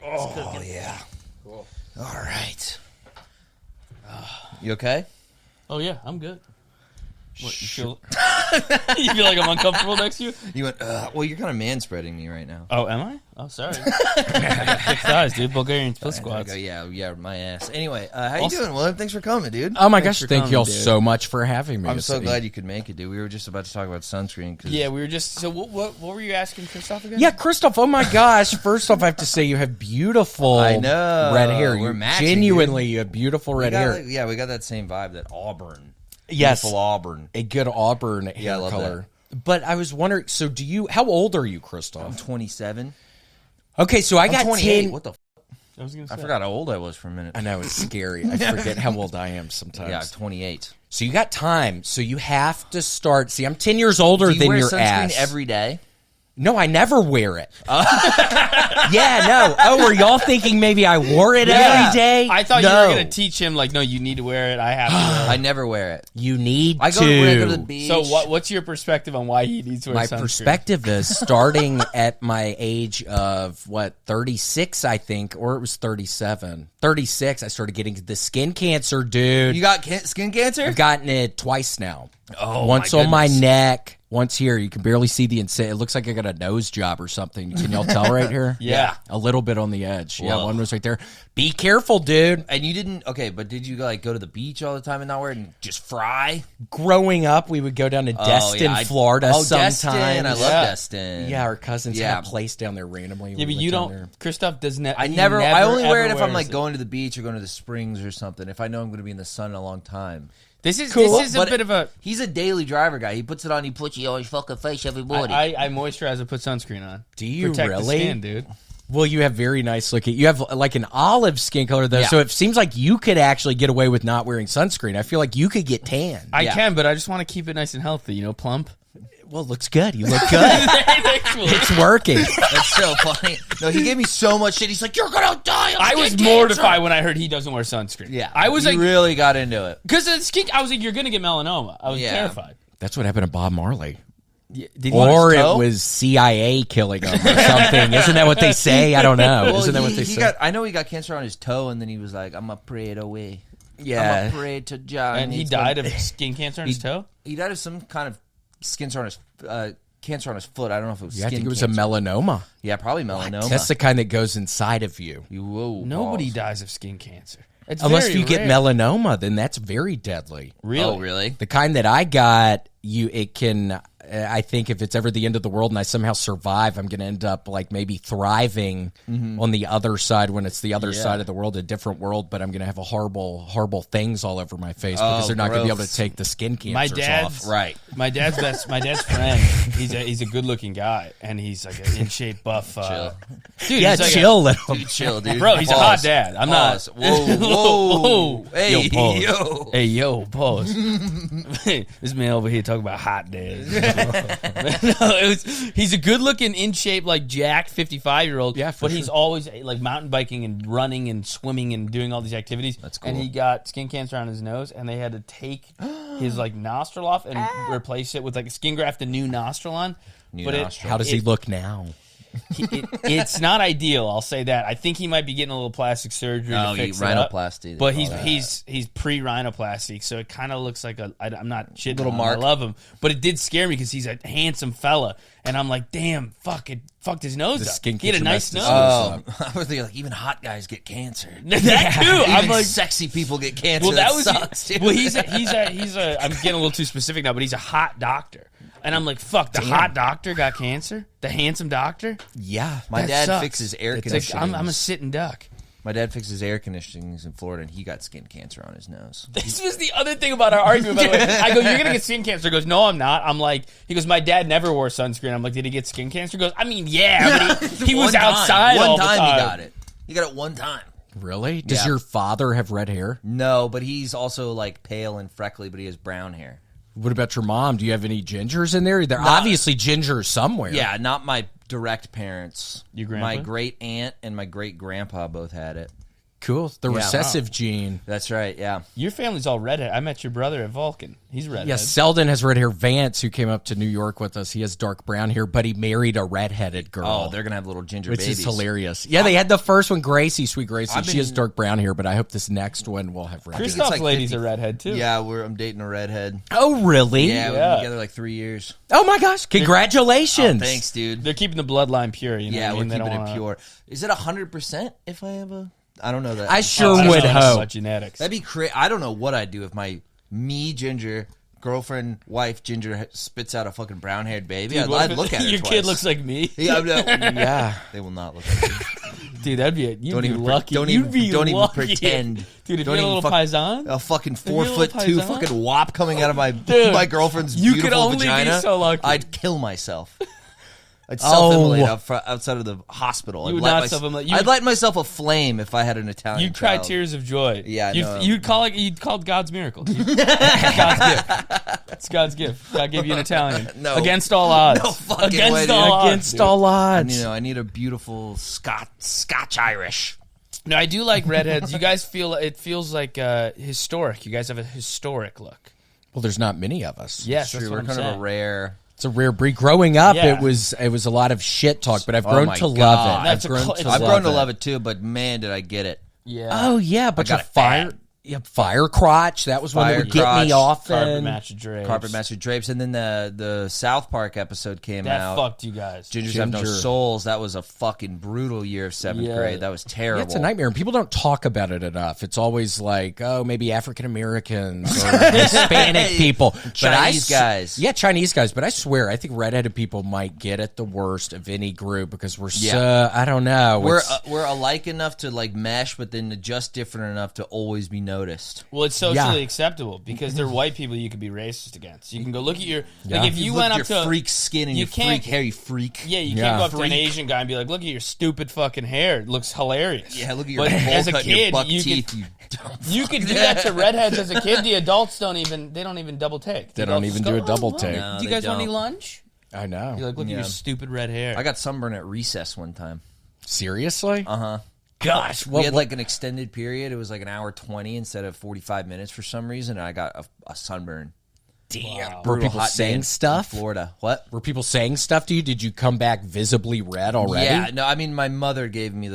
Oh, yeah. Cool. All right. You okay? Oh, yeah, I'm good. What, you feel like I'm uncomfortable next to you? You went, well, you're kind of man-spreading me right now. Oh, am I? Oh, sorry. I got thick thighs, dude. Bulgarian split squats. Yeah, my ass. Anyway, how you doing, William? Thanks for coming, dude. Oh, my gosh. Thank you all so much for having me. I'm so glad you could make it, dude. We were just about to talk about sunscreen. Yeah, we were just... So what were you asking Christophe again? Yeah, Christophe, oh, my gosh. First off, I have to say you have beautiful red hair. We're matching, genuinely, dude. You have beautiful red hair. Yeah, we got that same vibe, that auburn. Yes. Beautiful auburn. A good auburn hair color. But I was wondering, so how old are you, Christophe? I'm 27. Okay, so I'm got 28. 10. What the I forgot how old I was for a minute. I know, it's scary. I forget how old I am sometimes. Yeah, 28. So you got time. So you have to start. See, I'm 10 years older than your ass. Do you wear sunscreen every day? No, I never wear it. Yeah, no. Oh, were y'all thinking maybe I wore it every day? I thought you were going to teach him, like, no, you need to wear it. I have to wear it. I never wear it. You need I go to the beach. So what's your perspective on why he needs to wear sunscreen? My perspective is starting at my age of, 36, I think, or it was 37. 36, I started getting the skin cancer, dude. You got skin cancer? I've gotten it twice now. Oh, once on my neck, once here. You can barely see the inside. It looks like I got a nose job or something. Can y'all tell right here? Yeah. A little bit on the edge. Whoa. Yeah, one was right there. Be careful, dude. And you didn't, but did you like go to the beach all the time and not wear it and just fry? Growing up, we would go down to Destin, Florida sometimes. Destin. I love Destin. Yeah, our cousins had a place down there randomly. Yeah, but you don't, Christophe doesn't have, I only wear it if I'm like going to the beach or going to the springs or something. If I know I'm going to be in the sun a long time. This is cool, a bit of a... He's a daily driver guy. He puts it on, he puts it on his fucking face every morning. I moisturize and put sunscreen on. Do you Protect really? The skin, dude. Well, you have very nice looking... You have like an olive skin color, though, so it seems like you could actually get away with not wearing sunscreen. I feel like you could get tan. I can, but I just want to keep it nice and healthy, plump. Well, it looks good. You look good. It's working. That's so funny. No, he gave me so much shit. He's like, "You're gonna die." I was mortified when I heard he doesn't wear sunscreen. Yeah, I was like, really got into it because the skin. I was like, "You're gonna get melanoma." I was terrified. That's what happened to Bob Marley. Or it was CIA killing him or something. Isn't that what they say? I don't know. Well, Isn't that what they say? I know he got cancer on his toe, and then he was like, "I'm afraid away." Yeah, I'm afraid to die. And he died of skin cancer on his toe. He died of some kind of cancer on his foot. I don't know if it was skin I think it was cancer. a melanoma. Yeah, probably melanoma. That's the kind that goes inside of you. Whoa, Nobody dies of skin cancer. It's Unless you rare. get melanoma, then that's very deadly. Really? Oh, really? The kind that I got, it can... I think if it's ever the end of the world and I somehow survive, I'm going to end up like maybe thriving on the other side when it's the other side of the world, a different world, but I'm going to have a horrible things all over my face because they're not going to be able to take the skin cancers off. Right. My dad's friend, he's a good-looking guy, and he's like an in-shape buff. Dude, yeah, chill, chill, dude. Bro, he's a hot dad. I'm not. Whoa. Hey, yo, pause. yo. Hey, yo, pause. This man over here talking about hot dads. He's a good-looking, in-shape, like Jack, 55-year-old. Yeah, but he's always like mountain biking and running and swimming and doing all these activities. That's cool. And he got skin cancer on his nose, and they had to take his like nostril off and replace it with like a skin graft, a new nostril on. How does he look now? It's not ideal. I'll say that. I think he might be getting a little plastic surgery to fix rhinoplasty. But he's pre-rhinoplasty, so it kind of looks like I'm not shitting little on him. mark. I love him, but it did scare me because he's a handsome fella, and I'm like, damn, it fucked his nose up. Skin he had a nice nose. I was thinking like even hot guys get cancer. That too. I'm Even like, sexy people get cancer. well, that was sucks, dude. well. He's a. I'm getting a little too specific now, but he's a hot doctor. And I'm like, fuck, the hot doctor got cancer? The handsome doctor? Yeah. My That dad sucks. fixes air Like, conditioning. I'm a sitting duck. My dad fixes air conditionings in Florida, and he got skin cancer on his nose. This was the other thing about our argument, by the way. I go, you're going to get skin cancer. He goes, no, I'm not. I'm like, he goes, my dad never wore sunscreen. I'm like, did he get skin cancer? He goes, I mean, yeah, but he was outside all the time. One time he got it. He got it one time. Really? Does your father have red hair? No, but he's also like pale and freckly, but he has brown hair. What about your mom? Do you have any gingers in there? They're obviously gingers somewhere. Yeah, not my direct parents. Your grandpa? My great aunt and my great grandpa both had it. Cool. The recessive gene. That's right, yeah. Your family's all redhead. I met your brother at Vulcan. He's redhead. Yeah, Selden has red hair. Vance, who came up to New York with us, he has dark brown hair, but he married a redheaded girl. Oh, they're going to have little ginger which babies. is hilarious. Yeah, they had the first one, Gracie, sweet Gracie. She has dark brown hair, but I hope this next one will have red hair. Christophe's lady's a redhead, too. Yeah, I'm dating a redhead. Oh, really? Yeah, we've been together like 3 years. Oh, my gosh. Congratulations. Oh, thanks, dude. They're keeping the bloodline pure. You know Yeah, what I mean? we're keeping it pure. Is it 100% if I have a... I don't know that. I sure I don't would know hope. about genetics. That'd be crazy. I don't know what I'd do if me, ginger, girlfriend, wife, ginger, spits out a fucking brown-haired baby. Dude, I'd look at it your twice. kid looks like me. Yeah, Yeah. they will not look like me. Dude, that'd be it. You'd be lucky. Don't You'd be even lucky. pretend. Dude, if Don't you had a even little paisan. A fucking you had a little 4'2" paisan? fucking wop coming out of my girlfriend's you beautiful could only vagina. be so lucky. I'd kill myself. I'd self-immolate outside of the hospital. You would not self-immolate. I'd light myself a flame if I had an Italian You'd cry child. tears of joy. Yeah, you'd call it God's miracle. God's gift. It's God's gift. God gave you an Italian. No. Against all odds. No fucking way, Against dude. all odds. Against all odds. I need a beautiful Scotch Irish. No, I do like redheads. You guys feels like historic. You guys have a historic look. Well, there's not many of us. Yes, True, that's what we're I'm kind saying. of a rare. It's a rare breed. Growing up, Yeah. it was a lot of shit talk, but I've Oh grown my to love God. it. That's I've grown to love it too, but man, did I get it. Yeah. Oh yeah, but got your it bad. fire crotch. That was one that Fire would get me crotch, often. Carpet match of drapes. Carpet Master Drapes, and then the South Park episode came That out. fucked you guys. Gingers Have No Ginger. Souls. That was a fucking brutal year of 7th Yeah. grade. That was terrible. Yeah, it's a nightmare, and people don't talk about it enough. It's always like, oh, maybe African Americans or Hispanic people, Chinese but guys. Yeah, Chinese guys. But I swear, I think redheaded people might get it the worst of any group because we're Yeah. so. I don't know. We're alike enough to like mesh, but then just different enough to always be noticed. Well, it's socially Yeah. acceptable because they're white people you could be racist against. You can go look at your Yeah. like if you went up to your freak skin and you your can't- freak hair, you freak. yeah, you Yeah. can't go up to an Freak. Asian guy and be like, "Look at your stupid fucking hair. It looks hilarious." Yeah, look at your But bowl as a cut and your kid, buck you teeth. could You dumb you could do that to redheads as a kid. The adults don't even double take. They don't even do a double take. No, Do you they guys want any don't. lunch? I know. You're like, look at your Yeah. stupid red hair. I got sunburn at recess one time. Seriously? gosh. We had like an extended period. It was like an hour 20 instead of 45 minutes for some reason, and I got a sunburn. Damn. Were Brutal people hot day saying in stuff? Florida. What? Were people saying stuff to you? Did you come back visibly red already? Yeah, no, I mean my mother gave me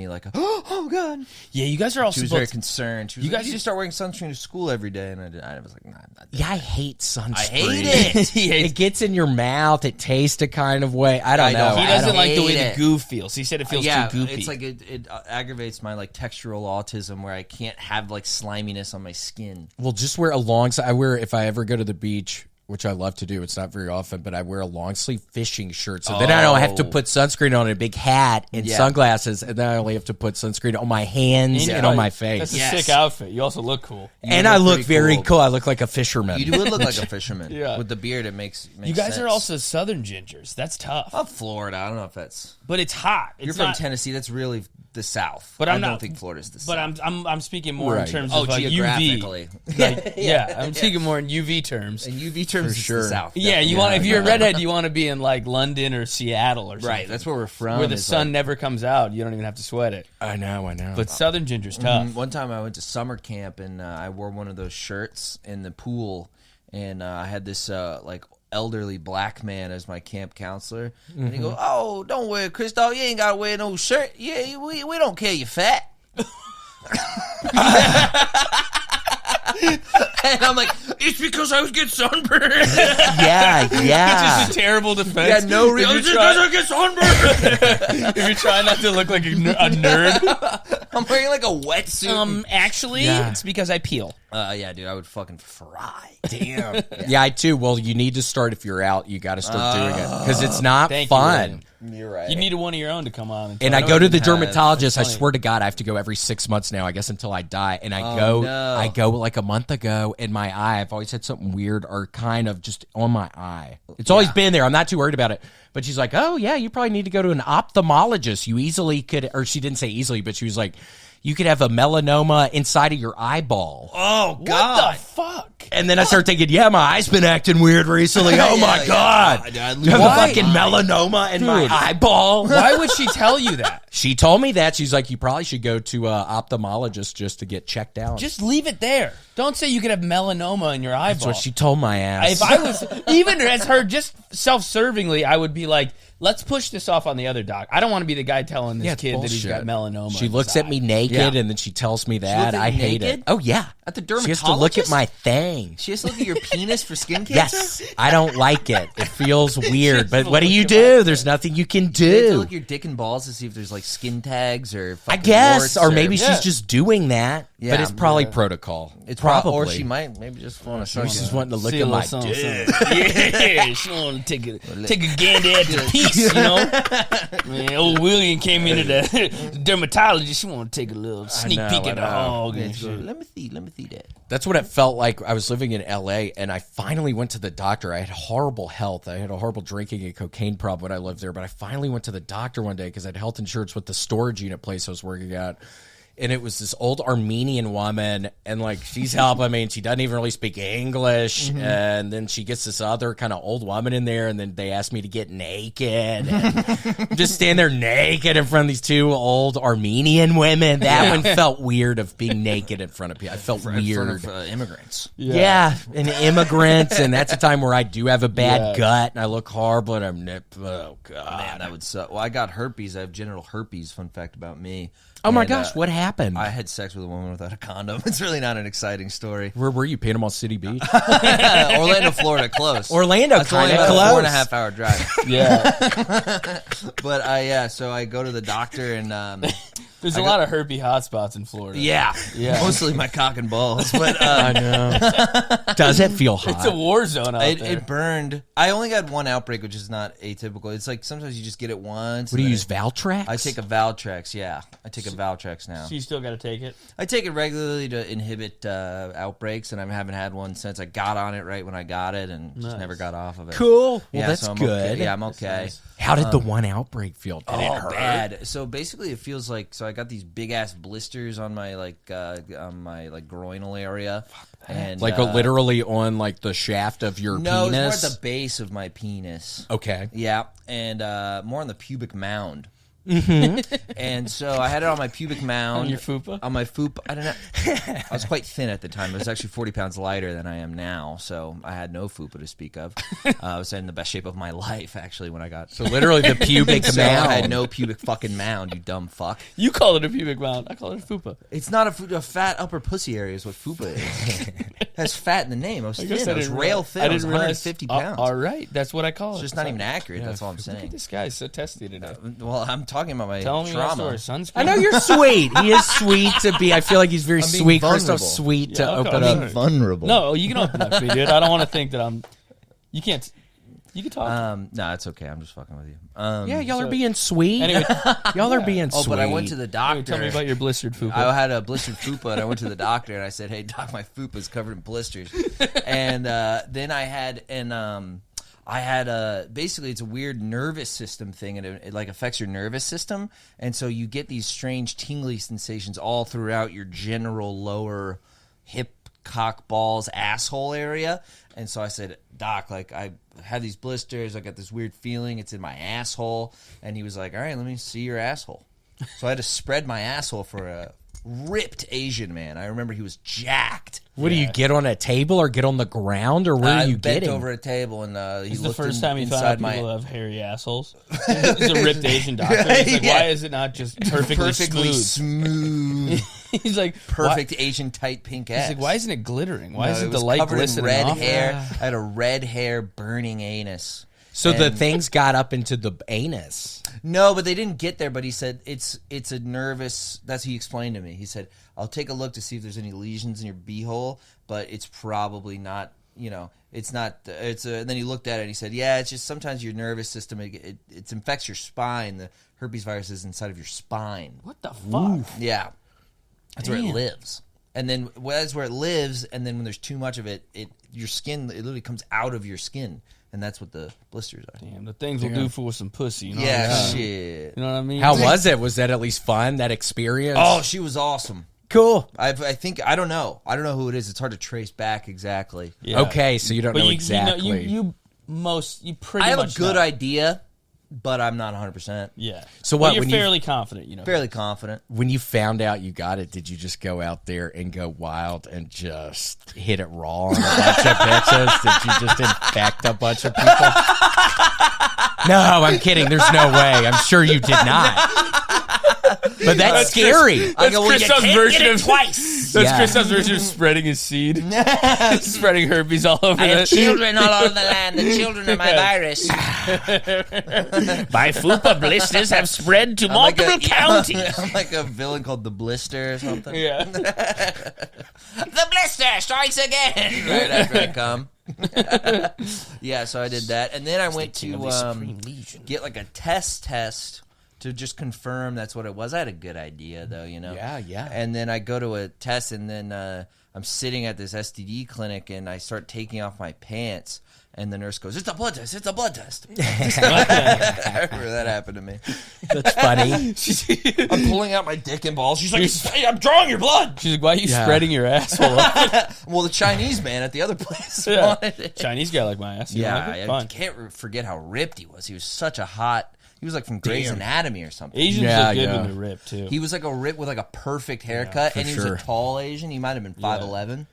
like a oh god. Yeah, you guys are also She was very concerned. She was You like, guys you just start wearing sunscreen to school every day, and I was like, nah, I'm not doing Yeah, I hate sunscreen. I hate it. It gets in your mouth. It tastes a kind of way. I don't I know. know. He I doesn't don't like the way hate the it. goo feels. He said it feels yeah, too goopy. it's like it aggravates my like textural autism where I can't have like sliminess on my skin. Well, just wear a long. I wear if I ever go to the beach, which I love to do. It's not very often, but I wear a long sleeve fishing shirt, so then I don't have to put sunscreen on, a big hat and sunglasses, and then I only have to put sunscreen on my hands and on my face. That's a Yes. sick outfit. You also look cool. And I look pretty very cool. cool. I look like a fisherman. You would look like a fisherman. Yeah. With the beard, it makes You guys sense. are also southern gingers. That's tough. I'm Florida. I don't know if that's. But it's hot. It's You're from not, Tennessee. That's really the South. But I I'm don't not- think Florida's the But South. I'm speaking more Right. in terms Oh, of geographically. UV. Like, yeah, I'm speaking more in UV terms. In UV terms, it's sure. the South. Yeah, you want if you're a redhead, you want to be in like London or Seattle or something. Right, that's where we're from. where the is sun like- never comes out. You don't even have to sweat it. I know. But southern ginger's tough. One time I went to summer camp and I wore one of those shirts in the pool, and I had this like elderly black man as my camp counselor, and he goes, "Oh, don't wear it, Christophe. You ain't gotta wear no shirt. Yeah, we don't care you fat." And I'm like, "It's because I was getting sunburned." Yeah. It's just a terrible defense. Yeah, no reason. If It's you're because trying- I get sunburned. if you're trying not to look like a nerd. I'm wearing like a wetsuit. Actually, Yeah. it's because I peel. Yeah, dude, I would fucking fry. Damn. Yeah, I too. Well, you need to start if you're out. You got to start doing it because it's not Thank you, fun. William. You're right. You need one of your own to come on. And I don't go to even the have- dermatologist. I funny. swear to God, I have to go every 6 months now. I guess until I die. And I no. go like a month ago, and my eye. I've always had something weird, or kind of just on my eye. It's always been there. I'm not too worried about it. But she's like, "Oh yeah, you probably need to go to an ophthalmologist. You easily could," or she didn't say easily, but she was like, "You could have a melanoma inside of your eyeball." Oh What the fuck? And then I started thinking, yeah, my eye's been acting weird recently. Oh my Yeah, God. yeah. I You have a lose my fucking mind. melanoma in my eyeball. Why would she tell you that? She told me that. She's like, you probably should go to an ophthalmologist just to get checked out. Just leave it there. Don't say you could have melanoma in your eyeball. That's what she told my ass. If I was, even as her, just self-servingly, I would be like, let's push this off on the other doc. I don't want to be the guy telling this kid that he's got melanoma. She looks at me naked and then she tells me that. I hate it. Oh, yeah. At the dermatologist? She has to look at my thing. She has to look at your penis for skin cancer? Yes. I don't like it. It feels weird. But what do you do? There's nothing you can Do you have to do. look at your dick and balls to see if there's like skin tags or fucking I guess. warts Or maybe she's just doing that. Yeah. But it's probably protocol. It's probably. Or she might maybe just want to She's just wanting to look See at a my little something, dick. something. Yeah, she want to take a gander at the piece, you know? Man, old William came into the dermatologist. She want to take a little sneak peek at the hog and shit. Let me see that. That's what it felt like. I was living in L.A. and I finally went to the doctor. I had horrible health. I had a horrible drinking and cocaine problem when I lived there. But I finally went to the doctor one day because I had health insurance with the storage unit place I was working at. And it was this old Armenian woman, and like she's helping me, and she doesn't even really speak English. And then she gets this other kind of old woman in there, and then they asked me to get naked. And just stand there naked in front of these two old Armenian women. That one felt weird of being naked in front of people. I felt weird. In front of immigrants. Yeah, and immigrants, and that's a time where I do have a bad gut, and I look horrible, and oh god, Man, that would suck. Well, I got herpes. I have genital herpes. Fun fact about me. Oh my And, gosh, what happened? I had sex with a woman without a condom. It's really not an exciting story. Where were you? Panama City Beach? Orlando, Florida, close. Orlando, That's only kind of about a close. 4.5 hour drive. Yeah. But so I go to the doctor and There's a lot of herpy hotspots in Florida. yeah, mostly my cock and balls. But I know. Does it feel hot? It's a war zone out there. it burned. I only got one outbreak, which is not atypical. It's like sometimes you just get it once. What do you use, Valtrex? I take a Valtrex. Yeah, I take a Valtrex now. So you still got to take it? I take it regularly to inhibit outbreaks, and I haven't had one since I got on it right when I got it, and just never got off of it. Cool. Well, Yeah, that's so I'm good. Okay. Yeah, I'm okay. nice. How did the one outbreak feel? Did it hurt? Bad. So basically, it feels like I got these big ass blisters on my groinal area, and Like literally on like the shaft of your no, penis? it's more at the base of my penis. Okay. Yeah, and more on the pubic mound. Mm-hmm. And so I had it on my pubic mound. On your fupa? On my fupa. I don't know. I was quite thin at the time. I was actually 40 pounds lighter than I am now, so I had no fupa to speak of. I was in the best shape of my life, actually, when I got... So literally the pubic So mound. I had no pubic fucking mound, you dumb fuck. You call it a pubic mound. I call it a fupa. It's not a fat upper pussy area is what fupa is. It has fat in the name. I was thin. I was didn't rail realize- thin. I was 150 pounds. All right, that's what I call it. It's just not even accurate. That's all I'm Look at saying. this guy, so testy today. Well, I'm talking about my Tell me your trauma. story. Sunscreen. I know you're sweet. He is sweet to be. I feel like he's very being sweet. vulnerable. Christophe's sweet to Yeah, okay. open I'm up. Vulnerable. No, you can open up to me, dude. I don't want to think that I'm... You can't... You can talk. No, it's okay. I'm just fucking with you. Yeah, y'all are being sweet. Anyway, Y'all are being Oh, sweet. but I went to the doctor. tell me about your blistered fupa. I had a blistered fupa, and I went to the doctor, and I said, "Hey, doc, my fupa's covered in blisters." And then I had basically it's a weird nervous system thing, and it like affects your nervous system, and so you get these strange tingly sensations all throughout your general lower hip, cock, balls, asshole area. And so I said, "Doc, like I have these blisters, I got this weird feeling, it's in my asshole." And he was like, "All right, let me see your asshole." So I had to spread my asshole for a ripped Asian man. I remember he was jacked. What do you get on a table or get on the ground or where are you bent getting? over a table, and he It's the looked first time he found inside out my people have hairy assholes. He's a ripped Asian doctor. He's like, Yeah. why is it not just perfectly smooth? He's like, perfect Asian tight pink ass. He's like, why isn't it glittering? Why No, isn't it the was light covered in glistening red off? hair? I had a red hair burning anus. So the And- things got up into the anus. No, but they didn't get there. But he said it's a nervous. That's what he explained to me. He said, "I'll take a look to see if there's any lesions in your beehole, but it's probably not. You know, it's not. And then he looked at it and he said, "Yeah, it's just sometimes your nervous system it infects your spine. The herpes virus is inside of your spine. What the fuck? Yeah, that's where it lives. And then that's where it lives. And then when there's too much of it, your skin it literally comes out of your skin." And that's what the blisters are. Damn, the things will do for some pussy. You know Yeah, what I'm saying? shit. You know what I mean? How was it? Was that at least fun, that experience? Oh, she was awesome. cool. I think I don't know. I don't know who it is. It's hard to trace back exactly. Yeah. Okay, so you don't But know you exactly. You pretty I have much a good know. idea, but I'm not 100%. Yeah. So Well, what? you're When fairly confident, Fairly confident. when you found out you got it, did you just go out there and go wild and just hit it raw on a bunch of bitches? Did you just infect a bunch of people? No, I'm kidding. There's no way. I'm sure you did not. But that's scary. That's Christophe's version of twice. That's Yeah. Christophe's version of spreading his seed. Spreading herpes all over I the have children all over the land. The children of my virus. My fupa blisters have spread to multiple counties. I'm like a villain called the Blister or something. Yeah. The Blister strikes again. Right after I come. Yeah, so I did that, and then I went to get like a test to just confirm that's what it was. I had a good idea though, you know. Yeah. And then I go to a test, and then I'm sitting at this STD clinic, and I start taking off my pants. And the nurse goes, "It's a blood test. It's a blood test." I remember that happened to me. That's funny. I'm pulling out my dick and balls. She's like, "Hey, I'm drawing your blood." She's like, why are you spreading your asshole up? Well, the Chinese man at the other place Yeah. wanted it. Chinese guy like my ass. You Yeah, like it? I Fun. can't forget how ripped he was. He was such a hot. He was like from Grey's Anatomy or something. Asians Yeah, look good yeah. when they're ripped too. He was like a rip with like a perfect haircut, for and he was sure. a tall Asian. He might have been 5'11". He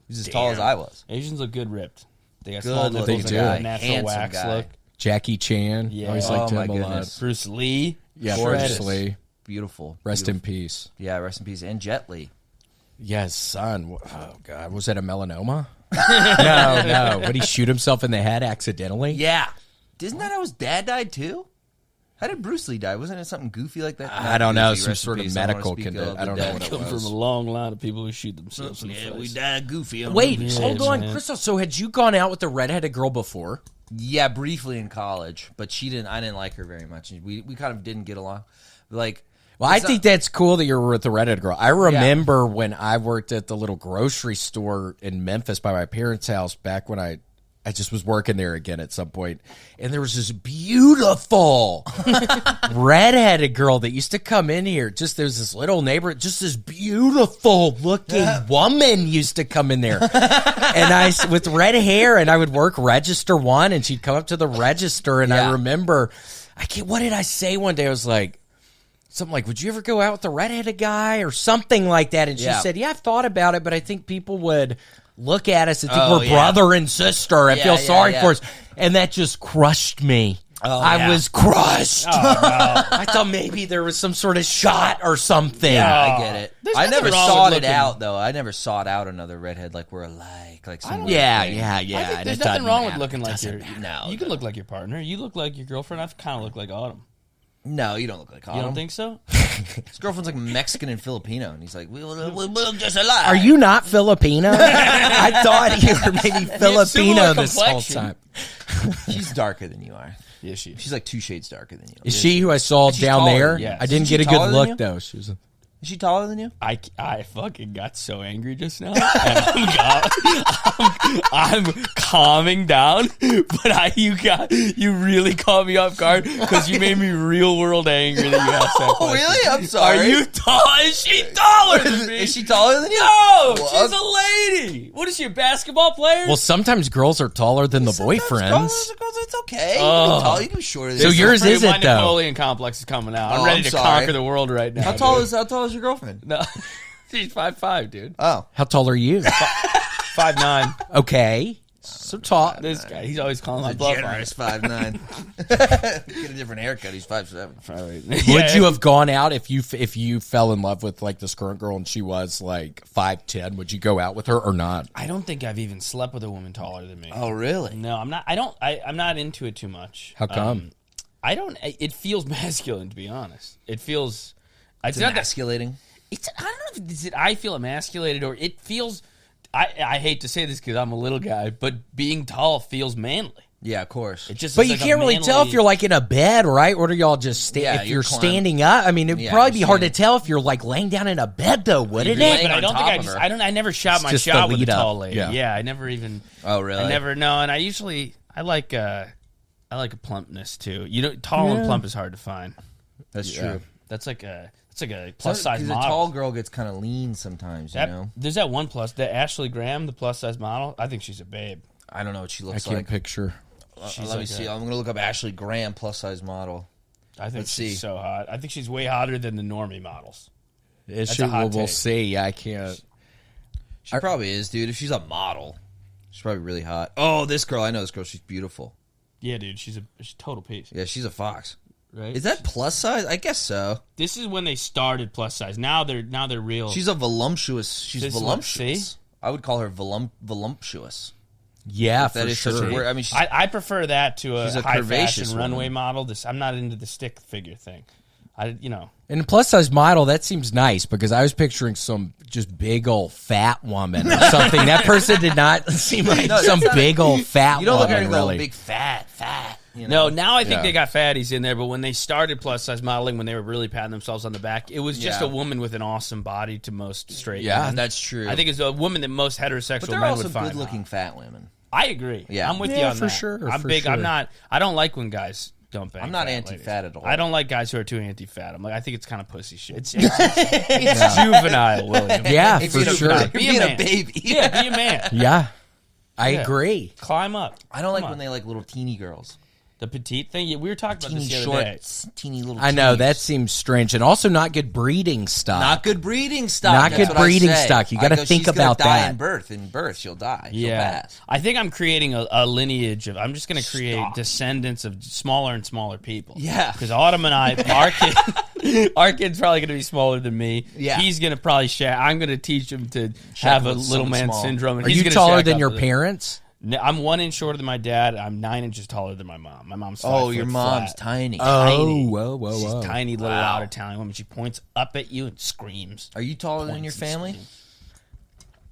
was as tall as I was. Asians look good ripped. They got Good small looking nipples. They They got do. a natural Handsome wax guy. look. Jackie Chan. Yeah. Always Oh, liked my him a lot. goodness. Bruce Lee. Yeah, Gorgeous. Bruce Lee. Beautiful. Rest in Beautiful. peace. Yeah, rest in peace. And Jet Li. Yeah, his son. Oh, God. Was that a melanoma? No. Would he shoot himself in the head accidentally? Yeah. Isn't that how his dad died too? How did Bruce Lee die? Wasn't it something goofy like that? I don't know. Goofy, Some rest in sort of peace. I don't wanna medical speak condition. ill of I don't the know dead. what it Come from was. a long line of people who shoot themselves in the Yeah, face. we died goofy. Wait, Yeah, hold on, man. Christophe. So had you gone out with the redheaded girl before? Yeah, briefly in college, but she didn't. I didn't like her very much. We kind of didn't get along. Like, Well, I think that's cool that you were with the redheaded girl. I remember when I worked at the little grocery store in Memphis by my parents' house back when I just was working there again at some point, and there was this beautiful redheaded girl that used to come in here. Just there's this little neighbor, just this beautiful looking woman used to come in there, and I with red hair, and I would work register 1, and she'd come up to the register, and I remember, what did I say one day? I was like. Something like, would you ever go out with the redheaded guy or something like that? And she said, yeah, I've thought about it, but I think people would look at us and think we're brother and sister and feel sorry for us. And that just crushed me. I was crushed. I thought maybe there was some sort of shot or something. Yeah, I get it. There's I nothing never wrong sought with it looking- out though. I never sought out another redhead like we're alike. Like some weird Yeah. thing. I think and there's it nothing doesn't wrong with matter. looking like your. No, You can look like your partner. You look like your girlfriend. I kind of look like Autumn. No, you don't look like Autumn. You don't think so? His girlfriend's like Mexican and Filipino, and he's like, we look just alike. Are you not Filipino? I thought you were maybe Filipino similar this whole complexion. time. She's darker than you are. Yeah, she. She's like 2 shades darker than you. Is she who I saw She's down taller, there? yes. I didn't Is she get a taller good than look you? though. She was. Is she taller than you? I fucking got so angry just now. And I'm calming down, but you really caught me off guard because you made me real world angry that you asked that Oh, question. really? I'm sorry. Are you tall? Is she taller than me? Is she taller than you? No, Well, she's a lady. What is she, a basketball player? Well, sometimes girls are taller than the Sometimes boyfriends. girls, it's okay. You Oh. can be tall. You can be shorter than So you. yours My is it though? Napoleon complex is coming out. I'm Oh, ready I'm to sorry. conquer the world right now. How tall is your girlfriend? No, she's 5'5", dude. Oh, How tall are you? 5'9". Okay, so tall. This guy, he's always calling my bluff. on generous it. 5'9". Get a different haircut. He's 5'7". Right. Would you have gone out if you fell in love with like this current girl and she was like 5'10"? Would you go out with her or not? I don't think I've even slept with a woman taller than me. Oh, really? No, I'm not. I'm not into it too much. How come? I don't. It feels masculine, to be honest. It feels. It's It's not that. emasculating. It's. I don't know if it's, I feel emasculated or it feels. I hate to say this because I'm a little guy, but being tall feels manly. Yeah, of course. It just. But it's you like a can't really tell if manly- you're like in a bed, right? Or do y'all just Yeah, if you're you're climbing. standing up? I mean, it'd Yeah, probably be you're hard to standing. tell if you're like laying down in a bed, though, wouldn't You're it? laying But I on don't top think I of just. her. I never shot It's my just the shot with a lead up. tall lady. Yeah. Yeah, I never even. Oh, really? I never know, and I usually I like a plumpness too. You know, tall and plump is hard to find. That's Yeah. true. That's like a plus size Because a model. tall girl gets kind of lean sometimes, you know? There's that one plus, that Ashley Graham, the plus size model. I think she's a babe. I don't know what she I looks can't like. picture. Let me see. I'm going to look up Ashley Graham, plus-size model. I think she's so hot. I think she's way hotter than the normie models. We'll see. I can't. She probably is, dude. If she's a model, she's probably really hot. Oh, this girl. I know this girl. She's beautiful. Yeah, dude. She's a total piece. Yeah, she's a fox. Right? Is that plus size? I guess so. This is when they started plus size. Now they're real. She's a voluptuous. She's voluptuous. See? I would call her voluptuous. Yeah, that for is sure. such a word. I mean, I prefer that to a high fashion runway woman. model. I'm not into the stick figure thing. And a plus size model, that seems nice because I was picturing some just big old fat woman or something. That person did not seem like some big old fat woman. You don't look at her really. big fat. You No, know? now I think they got fatties in there, but when they started plus size modeling, when they were really patting themselves on the back, it was just a woman with an awesome body to most straight men. That's true. I think it's a woman that most heterosexual but there are men also would find good-looking fat women. I agree. Yeah. I'm with you on for that. sure. I'm for big. Sure. I don't like when guys don't bang. I'm not fat anti-fat ladies. at all. I don't like guys who are too anti-fat. I think it's kind of pussy shit. It's juvenile, William. Yeah, If for you're sure. You're Be being a a man. baby. Yeah, be a man. Yeah, I Yeah. agree. Climb up. I don't like Come when on. they like little teeny girls. The petite thing. Yeah, we were talking about Teeny this the other day. short, teeny little I know teenies. that seems strange, and also not good breeding stock. Not good breeding stock. Not That's good what I breeding say. stock. You I gotta go, think she's gonna about die that. In birth, she'll die. She'll Yeah, pass. I think I'm creating a lineage of. I'm just going to create descendants of smaller and smaller people. Yeah. because Autumn and I, our kid's probably going to be smaller than me. Yeah. he's going to probably I'm going to teach him to have a with little someone man small. syndrome. And Are he's you gonna taller shack than up your with it. parents? No, I'm 1 inch shorter than my dad. I'm 9 inches taller than my mom. My mom's 5 Oh, foot your mom's flat. tiny. Oh, whoa. She's tiny little Wow. loud Italian woman. She points up at you and screams. Are you taller than your family?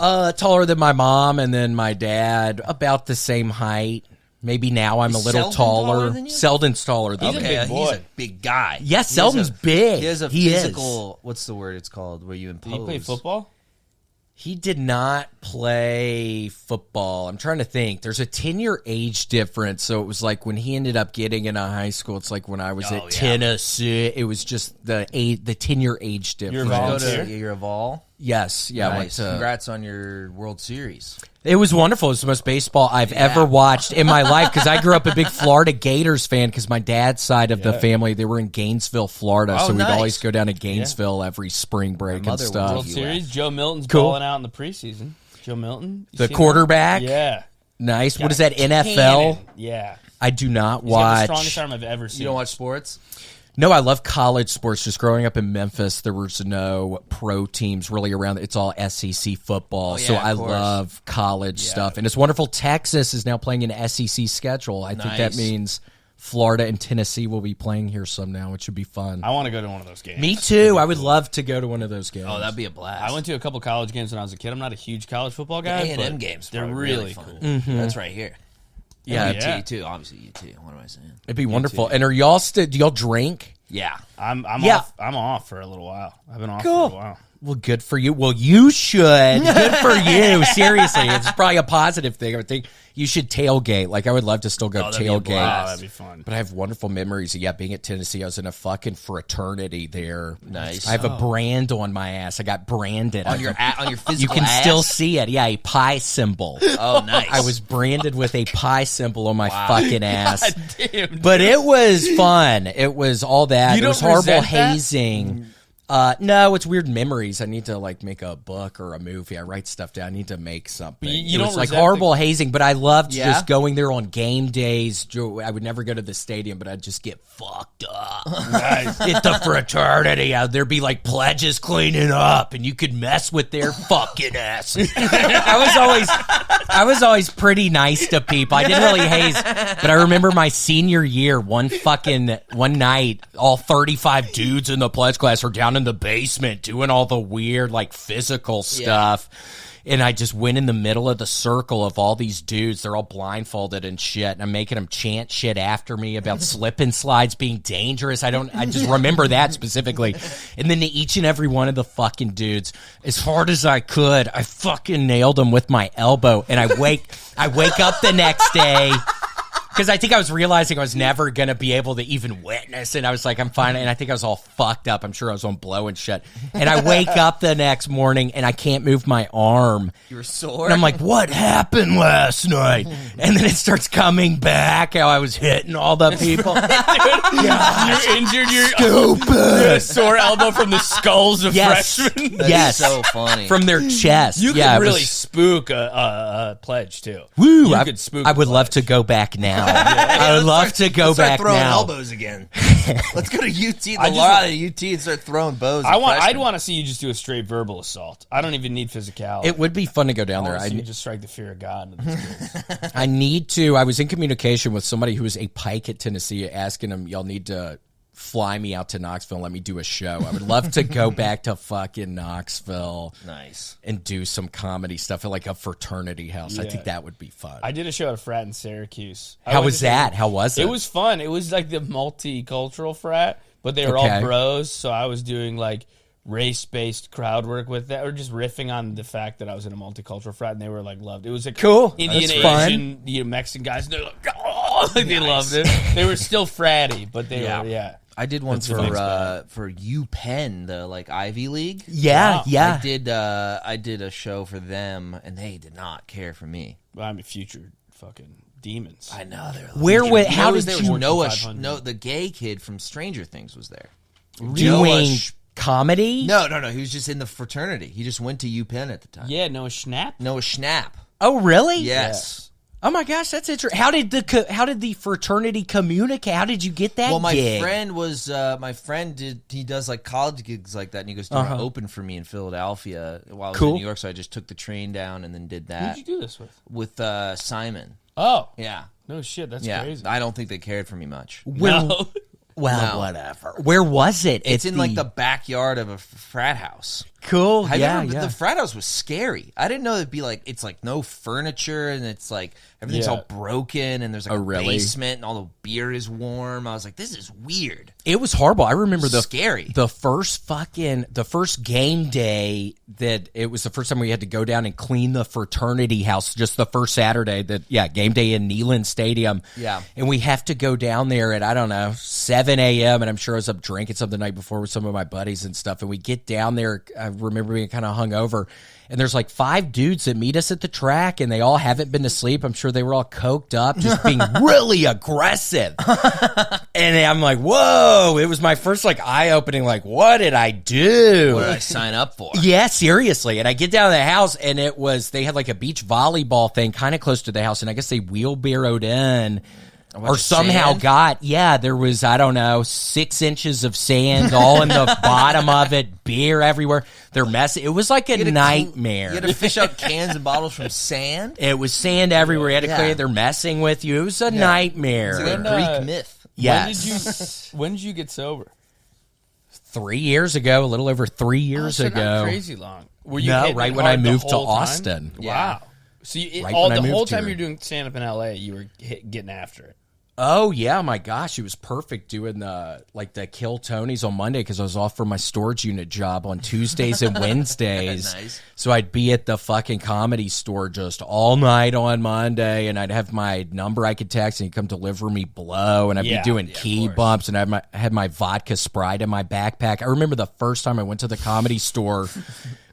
Taller than my mom, and then my dad, about the same height. Maybe now I'm a little Selden taller than you? Selden's taller than He's a me. big boy. He's a big guy. Yeah, Selden's big. He has a He is. physical. What's the word it's called? Where you impose. Did he play football? He did not play football. I'm trying to think. There's a 10-year age difference, so it was like when he ended up getting into high school, it's like when I was at Tennessee. It was just the 10-year age difference. You're a Go volunteer? to, you're a vol. Yes, yeah. I went Nice. to, Congrats on your World Series. it was wonderful. It was the most baseball I've ever watched in my life because I grew up a big Florida Gators fan because my dad's side of the family, they were in Gainesville, Florida, Oh, so we'd nice. always go down to Gainesville every spring break and mother was stuff. World US. Series. Joe Milton's Cool. balling out in the preseason. Joe Milton, you The seen quarterback? that? Yeah, Nice. What is that, Cannon. NFL? Yeah, I do not he's got the watch. strongest arm I've ever seen. You don't watch sports? No, I love college sports. Just growing up in Memphis, there was no pro teams really around. It's all SEC football. Oh, yeah, so of I course. love college stuff. And it's wonderful. Texas is now playing an SEC schedule. I think that Nice. means Florida and Tennessee will be playing here some now, which should be fun. I want to go to one of those games. Me too. I would love to go to one of those games. Oh, that'd be a blast. I went to a couple college games when I was a kid. I'm not a huge college football guy. A&M but games. They're probably really fun. cool. That's right here. Yeah, yeah. UT too. Obviously UT. What am I saying? It'd be wonderful. And are y'all still? Do y'all drink? Yeah. I'm Yeah. off. I'm off for a little while. I've been off Cool. for a while. Well, good for you. Well, you should. Good for you. Seriously, it's probably a positive thing. I would think you should tailgate. Like, I would love to still go that'd be a tailgate. blast. Oh, that'd be fun. But I have wonderful memories of, being at Tennessee. I was in a fucking fraternity there. Nice. I have a brand on my ass. I got branded. On your physical You can ass? still see it. Yeah, a pie symbol. Oh, nice. I was branded with a pie symbol on my fucking ass. Damn. But it was fun. It was all that. You It was don't horrible resent that? hazing. No, it's weird memories. I need to make a book or a movie. I write stuff down. I need to make something. You it don't was like resent horrible hazing, but I loved Yeah? just going there on game days. I would never go to the stadium, but I'd just get fucked up. Nice. At the fraternity, there'd be like pledges cleaning up, and you could mess with their fucking ass. I was always pretty nice to people. I didn't really haze, but I remember my senior year, one night, all 35 dudes in the pledge class were down in the basement doing all the weird, physical stuff. And I just went in the middle of the circle of all these dudes. They're all blindfolded and shit. And I'm making them chant shit after me about slip and slides being dangerous. I just remember that specifically. And then to each and every one of the fucking dudes, as hard as I could, I fucking nailed them with my elbow. And I wake up the next day Because I think I was realizing I was never going to be able to even witness, and I was like, I'm fine, and I think I was all fucked up. I'm sure I was on blow and shit. And I wake up the next morning, and I can't move my arm. You were sore? And I'm like, what happened last night? And then it starts coming back, how I was hitting all the people. You injured your sore elbow from the skulls of freshmen. Yes. So funny. From their chest. You could really spook a pledge, too. Woo! You could spook I would love to go back now. I would love to go back throwing now. elbows again. Let's go to UT, the law at UT, and start throwing bows. I'd want to see you just do a straight verbal assault. I don't even need physicality. It would be fun to go down there. I need to just strike the fear of God into these kids. I need to. I was in communication with somebody who was a Pike at Tennessee, asking him, y'all need to fly me out to Knoxville and let me do a show. I would love to go back to fucking Knoxville. Nice. And do some comedy stuff at like a fraternity house. I think that would be fun. I did a show at a frat in Syracuse. How was that? How was it? It was fun. It was like the multicultural frat, but they were all bros, so I was doing like race-based crowd work with that, or just riffing on the fact that I was in a multicultural frat, and they were like loved it. It was like cool, Indian, Asian, Mexican guys, and they're like, oh, like they loved it. They were still fratty, but they were, I did one for UPenn, the like Ivy League. Yeah, yeah. I did a show for them, and they did not care for me. Well, I'm a future fucking demons. I know they're. How did you Noah? No, the gay kid from Stranger Things was there. Doing comedy? No. He was just in the fraternity. He just went to UPenn at the time. Yeah, Noah Schnapp. Noah Schnapp. Oh, really? Yes. Oh my gosh, that's interesting. How did the fraternity communicate? How did you get that? Well, my gig? friend he does like college gigs like that, and he goes to open for me in Philadelphia while I was in New York. So I just took the train down and then did that. Who'd you do this with? With Simon. Oh, yeah. No shit, that's crazy. I don't think they cared for me much. No. Well, whatever. Where was it? It's in like the backyard of a frat house. Cool. The frat house was scary. I didn't know it'd be like, it's like no furniture, and it's like everything's all broken, and there's like a basement, and all the beer is warm. I was like, this is weird. It was horrible. I remember scary. The first game day that it was the first time we had to go down and clean the fraternity house. Just the first Saturday game day in Neyland Stadium. Yeah, and we have to go down there at 7 a.m. and I'm sure I was up drinking something the night before with some of my buddies and stuff. And we get down there. I remember being kind of hungover. And there's like 5 dudes that meet us at the track, and they all haven't been to sleep. I'm sure they were all coked up, just being really aggressive. And I'm like, whoa, it was my first like eye-opening, like, what did I do? What did I sign up for? Yeah, seriously. And I get down to the house, and they had like a beach volleyball thing kind of close to the house, and I guess they wheelbarrowed in. Or somehow there was, 6 inches of sand all in the bottom of it, beer everywhere. They're messy. It was like a nightmare. You had to fish out cans and bottles from sand? It was sand everywhere. You had to clean it. They're messing with you. It was a nightmare. It's like a Greek myth. Yes. When did you get sober? 3 years ago, a little over 3 years ago. Not crazy long. Were you right when I moved to Austin. Wow. So the whole time you're doing stand-up in L.A., you were getting after it. Oh, yeah, my gosh. It was perfect doing the Kill Tonys on Monday because I was off for my storage unit job on Tuesdays and Wednesdays. Nice. So I'd be at the fucking Comedy Store just all night on Monday, and I'd have my number I could text, and he'd come deliver me blow, and I'd be doing key bumps, and I had my vodka Sprite in my backpack. I remember the first time I went to the Comedy Store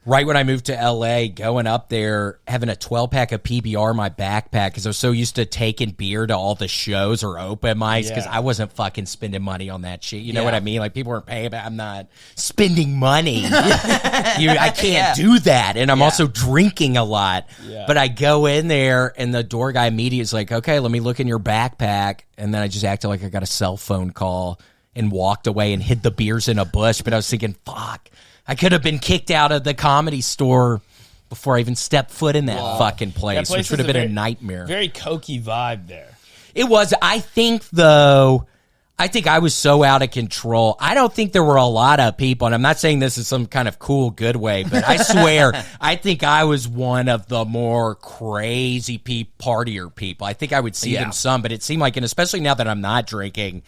right when I moved to L.A., going up there, having a 12-pack of PBR in my backpack because I was so used to taking beer to all the shows or open mics because I wasn't fucking spending money on that shit. You know what I mean? Like, people weren't paying, but I'm not spending money. I can't do that. And I'm also drinking a lot. Yeah. But I go in there, and the door guy immediately is like, okay, let me look in your backpack. And then I just acted like I got a cell phone call and walked away and hid the beers in a bush. But I was thinking, fuck. I could have been kicked out of the Comedy Store before I even stepped foot in that fucking place, which would have been a nightmare. Very cokey vibe there. It was. I think I was so out of control. I don't think there were a lot of people, and I'm not saying this is some kind of cool, good way, but I swear, I think I was one of the more crazy partier people. I think I would see them some, but it seemed like, and especially now that I'm not drinking,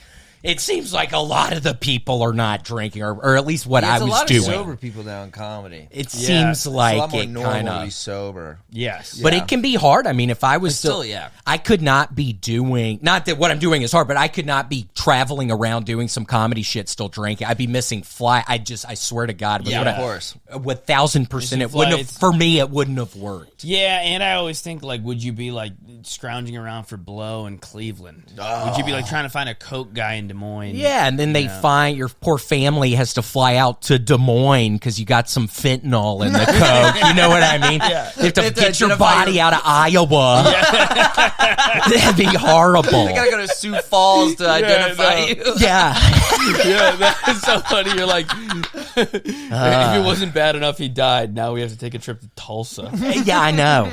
It seems like a lot of the people are not drinking, or at least what I was doing. There's a lot of sober people now in comedy. It seems like it's a lot more it kind normal to be of sober. Yes. But it can be hard. I mean, if I was still, yeah. I could not be doing, not that what I'm doing is hard, but I could not be traveling around doing some comedy shit still drinking. I'd be missing flight. I swear to God. Yeah, of course. 1,000%. It wouldn't have, for me, it wouldn't have worked. Yeah, and I always think, like, would you be, like, scrounging around for blow in Cleveland? Would you be, like, trying to find a coke guy in Des Moines? Yeah, and then they find your poor family has to fly out to Des Moines because you got some fentanyl in the coke. You know what I mean? Yeah. You have to get your body out of Iowa. That'd be horrible. They gotta go to Sioux Falls to identify you. Yeah. Yeah, that is so funny. You're like, if it wasn't bad enough he died, now we have to take a trip to Tulsa. Yeah, I know.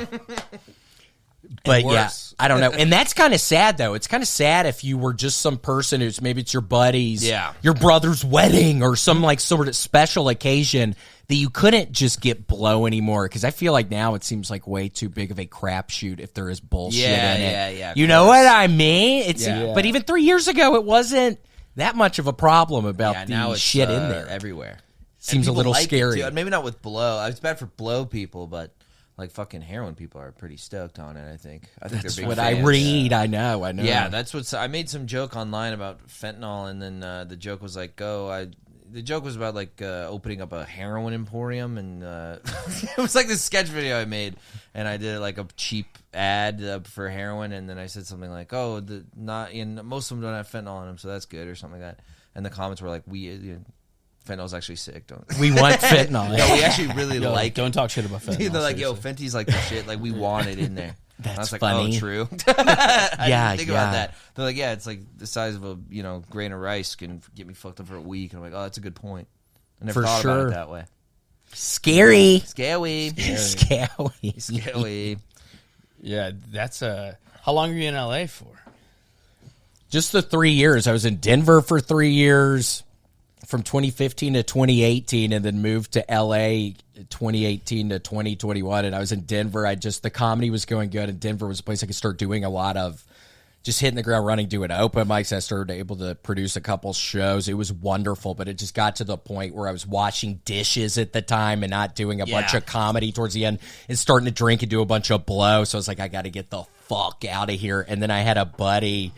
But yeah, I don't know. And that's kind of sad, though. It's kind of sad if you were just some person who's, maybe it's your buddy's, your brother's wedding or some like sort of special occasion that you couldn't just get blow anymore. Because I feel like now it seems like way too big of a crapshoot if there is bullshit in it. Yeah. You know what I mean? But even 3 years ago, it wasn't that much of a problem about the shit in there. Everywhere. Seems a little scary. Maybe not with blow. It's bad for blow people, but like fucking heroin people are pretty stoked on it. I think that's they're big what fans. I read. I know. Yeah, that's what I made some joke online about fentanyl, and then the joke was like, the joke was about like opening up a heroin emporium, and it was like this sketch video I made, and I did like a cheap ad for heroin, and then I said something like, "Oh, most of them don't have fentanyl in them, so that's good," or something like that. And the comments were like, fentanyl's actually sick. We want fentanyl. No, we actually really like. Don't talk shit about fentanyl. They're like, "Yo, Fenty's like the shit. Like we want it in there." That's I was like, funny. "Oh, true." I didn't think about that. They're like, "Yeah, it's like the size of a grain of rice can get me fucked up for a week." And I'm like, "Oh, that's a good point. I never thought about it that way." Scary. Yeah, that's how long are you in LA for? Just the 3 years. I was in Denver for 3 years. From 2015 to 2018, and then moved to LA 2018 to 2021. And I was in Denver. The comedy was going good, and Denver was a place I could start doing a lot of just hitting the ground running, doing open mics. I started able to produce a couple shows. It was wonderful, but it just got to the point where I was washing dishes at the time and not doing a bunch of comedy towards the end and starting to drink and do a bunch of blow. So I was like, I got to get the fuck out of here. And then I had a buddy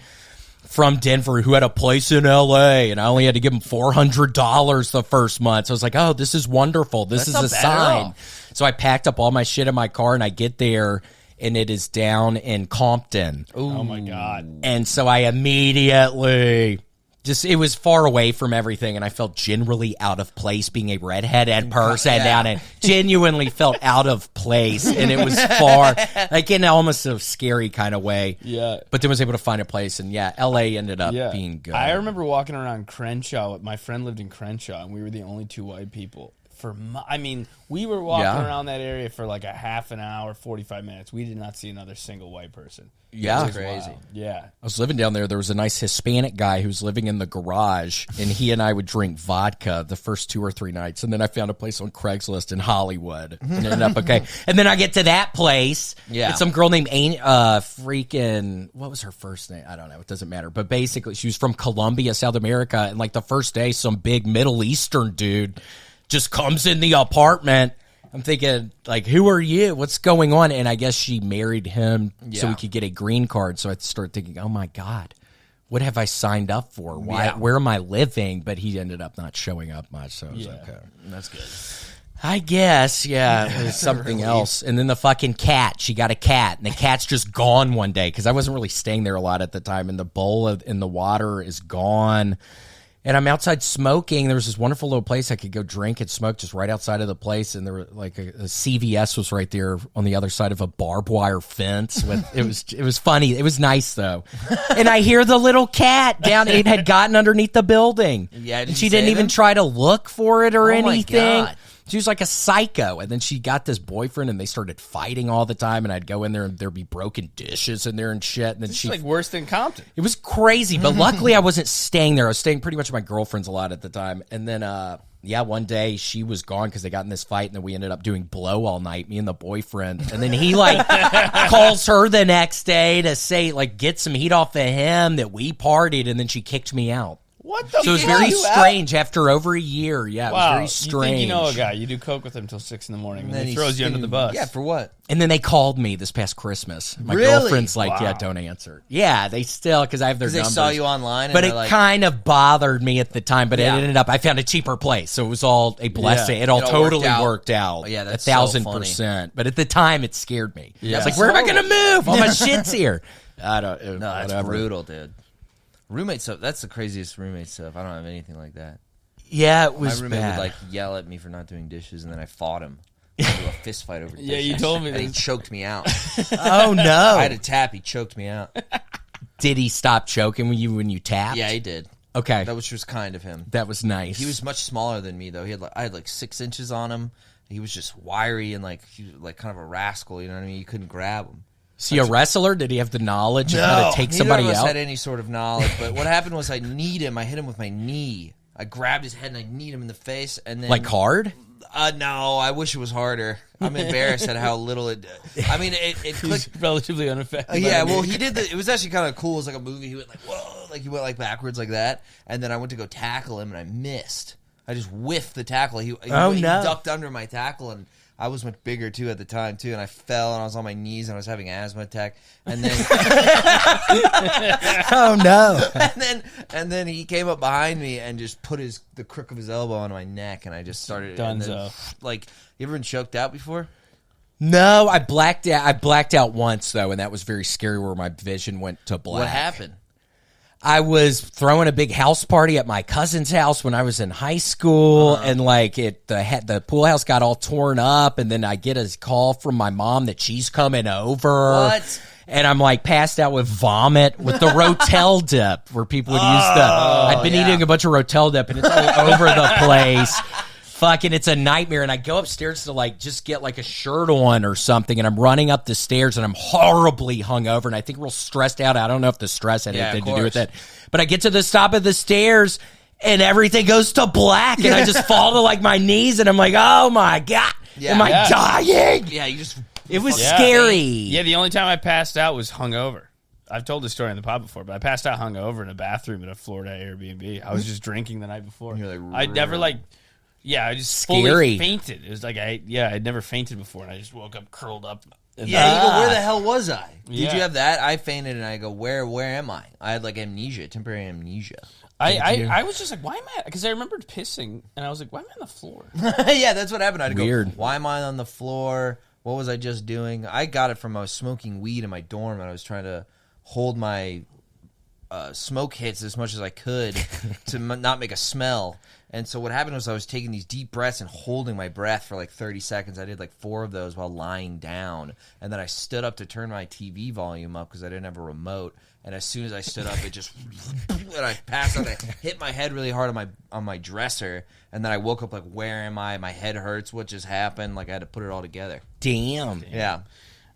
from Denver who had a place in LA, and I only had to give him $400 the first month. So I was like, oh, this is wonderful. This is a sign. So I packed up all my shit in my car, and I get there, and it is down in Compton. Ooh. Oh my God. And so I immediately it was far away from everything, and I felt generally out of place being a redheaded person down and genuinely felt out of place, and it was far, like in almost a scary kind of way. Yeah. But then was able to find a place, and LA ended up being good. I remember walking around Crenshaw. My friend lived in Crenshaw, and we were the only two white people. We were walking around that area for like a half an hour, 45 minutes. We did not see another single white person. Yeah. It was crazy. Wild. Yeah. I was living down there. There was a nice Hispanic guy who was living in the garage, and he and I would drink vodka the first 2 or 3 nights. And then I found a place on Craigslist in Hollywood and ended up okay. And then I get to that place. Yeah. And some girl named what was her first name? I don't know. It doesn't matter. But basically, she was from Colombia, South America. And like the first day, some big Middle Eastern dude just comes in the apartment. I'm thinking, like, who are you? What's going on? And I guess she married him so he could get a green card. So I started thinking, oh, my God, what have I signed up for? Where am I living? But he ended up not showing up much, so it was okay. That's good. I guess, it was something else. And then the fucking cat. She got a cat, and the cat's just gone one day because I wasn't really staying there a lot at the time, and the bowl in the water is gone. And I'm outside smoking. There was this wonderful little place I could go drink and smoke just right outside of the place. And there were like a CVS was right there on the other side of a barbed wire fence. It was funny. It was nice though. And I hear the little cat down. It had gotten underneath the building. Yeah, and she didn't even try to look for it or anything. My God. She was like a psycho. And then she got this boyfriend, and they started fighting all the time. And I'd go in there, and there'd be broken dishes in there and shit. And then it's like worse than Compton. It was crazy. But luckily, I wasn't staying there. I was staying pretty much with my girlfriends a lot at the time. And then, one day she was gone because they got in this fight, and then we ended up doing blow all night, me and the boyfriend. And then he calls her the next day to say, get some heat off of him that we partied. And then she kicked me out. What the? So it was very strange after over a year. Yeah, it was very You strange. think you know a guy? You do coke with him until 6 in the morning, and then he throws you under the bus. Yeah, for what? And then they called me this past Christmas. My Really? girlfriend's like, yeah, don't answer. Yeah, they still, because I have their numbers. They saw you online, and but it like, kind of bothered me at the time. But it ended up, I found a cheaper place, so it was all a blessing. It all totally worked out. Oh, yeah, that's 1,000%. But at the time, it scared me. Yeah. I was like, where am I going to move? All my shit's here. I don't. No, that's brutal, dude. Roommate stuff. That's the craziest roommate stuff. I don't have anything like that. Yeah, it was My roommate bad. would like yell at me for not doing dishes, and then I fought him. Into a fist fight over dishes. Yeah, you told me and he this. choked me out. Oh no! I had a tap. He choked me out. Did he stop choking when you tapped? Yeah, he did. Okay, That was just kind of him. that was nice. He was much smaller than me, though. I had like 6 inches on him. He was just wiry and like he was like kind of a rascal. You know what I mean? You couldn't grab him. Is he a wrestler? Did he have the knowledge of how to take somebody neither of us out? had any sort of knowledge. But what happened was I kneed him. I hit him with my knee. I grabbed his head and I kneed him in the face. And then Like hard? No, I wish it was harder. I'm embarrassed at how little it. I mean, it clicked. He's relatively unaffected. Yeah, well, he did. It was actually kind of cool. It was like a movie. He went like whoa, like he went like backwards like that. And then I went to go tackle him and I missed. I just whiffed the tackle. He ducked under my tackle and. I was much bigger, too, at the time, too, and I fell, and I was on my knees, and I was having an asthma attack, and then... Oh, no. and then he came up behind me and just put the crook of his elbow on my neck, and I just started... Dunzo. Like, you ever been choked out before? No, I blacked out. I blacked out once, though, and that was very scary where my vision went to black. What happened? I was throwing a big house party at my cousin's house when I was in high school, and like the pool house got all torn up, and then I get a call from my mom that she's coming over. What? And I'm like passed out with vomit with the Rotel dip where people would use the. I'd been eating a bunch of Rotel dip, and it's all over the place. Fucking, it's a nightmare. And I go upstairs to like just get like a shirt on or something, and I'm running up the stairs, and I'm horribly hungover, and I think real stressed out. I don't know if the stress had anything to do with it, but I get to the top of the stairs, and everything goes to black, and I just fall to like my knees, and I'm like, oh my god, am I dying? Yeah, you just... It was scary. Yeah, the only time I passed out was hungover. I've told this story in the pod before, but I passed out hungover in a bathroom at a Florida Airbnb. I was just drinking the night before. You're like, I'd never like... Yeah, I just Scary. fully fainted. It was like I'd never fainted before, and I just woke up curled up. Yeah, you go, where the hell was I? Did Yeah. you have that? I fainted, and I go, where am I? I had like amnesia, temporary amnesia. I was just like, why am I? Because I remembered pissing, and I was like, why am I on the floor? Yeah, that's what happened. I'd Weird. go, why am I on the floor? What was I just doing? I got it from I was smoking weed in my dorm, and I was trying to hold my smoke hits as much as I could to not make a smell. And so what happened was I was taking these deep breaths and holding my breath for like 30 seconds. I did like 4 of those while lying down. And then I stood up to turn my TV volume up because I didn't have a remote. And as soon as I stood up, it just... and I passed out. I hit my head really hard on my dresser. And then I woke up like, where am I? My head hurts. What just happened? Like I had to put it all together. Damn. Yeah.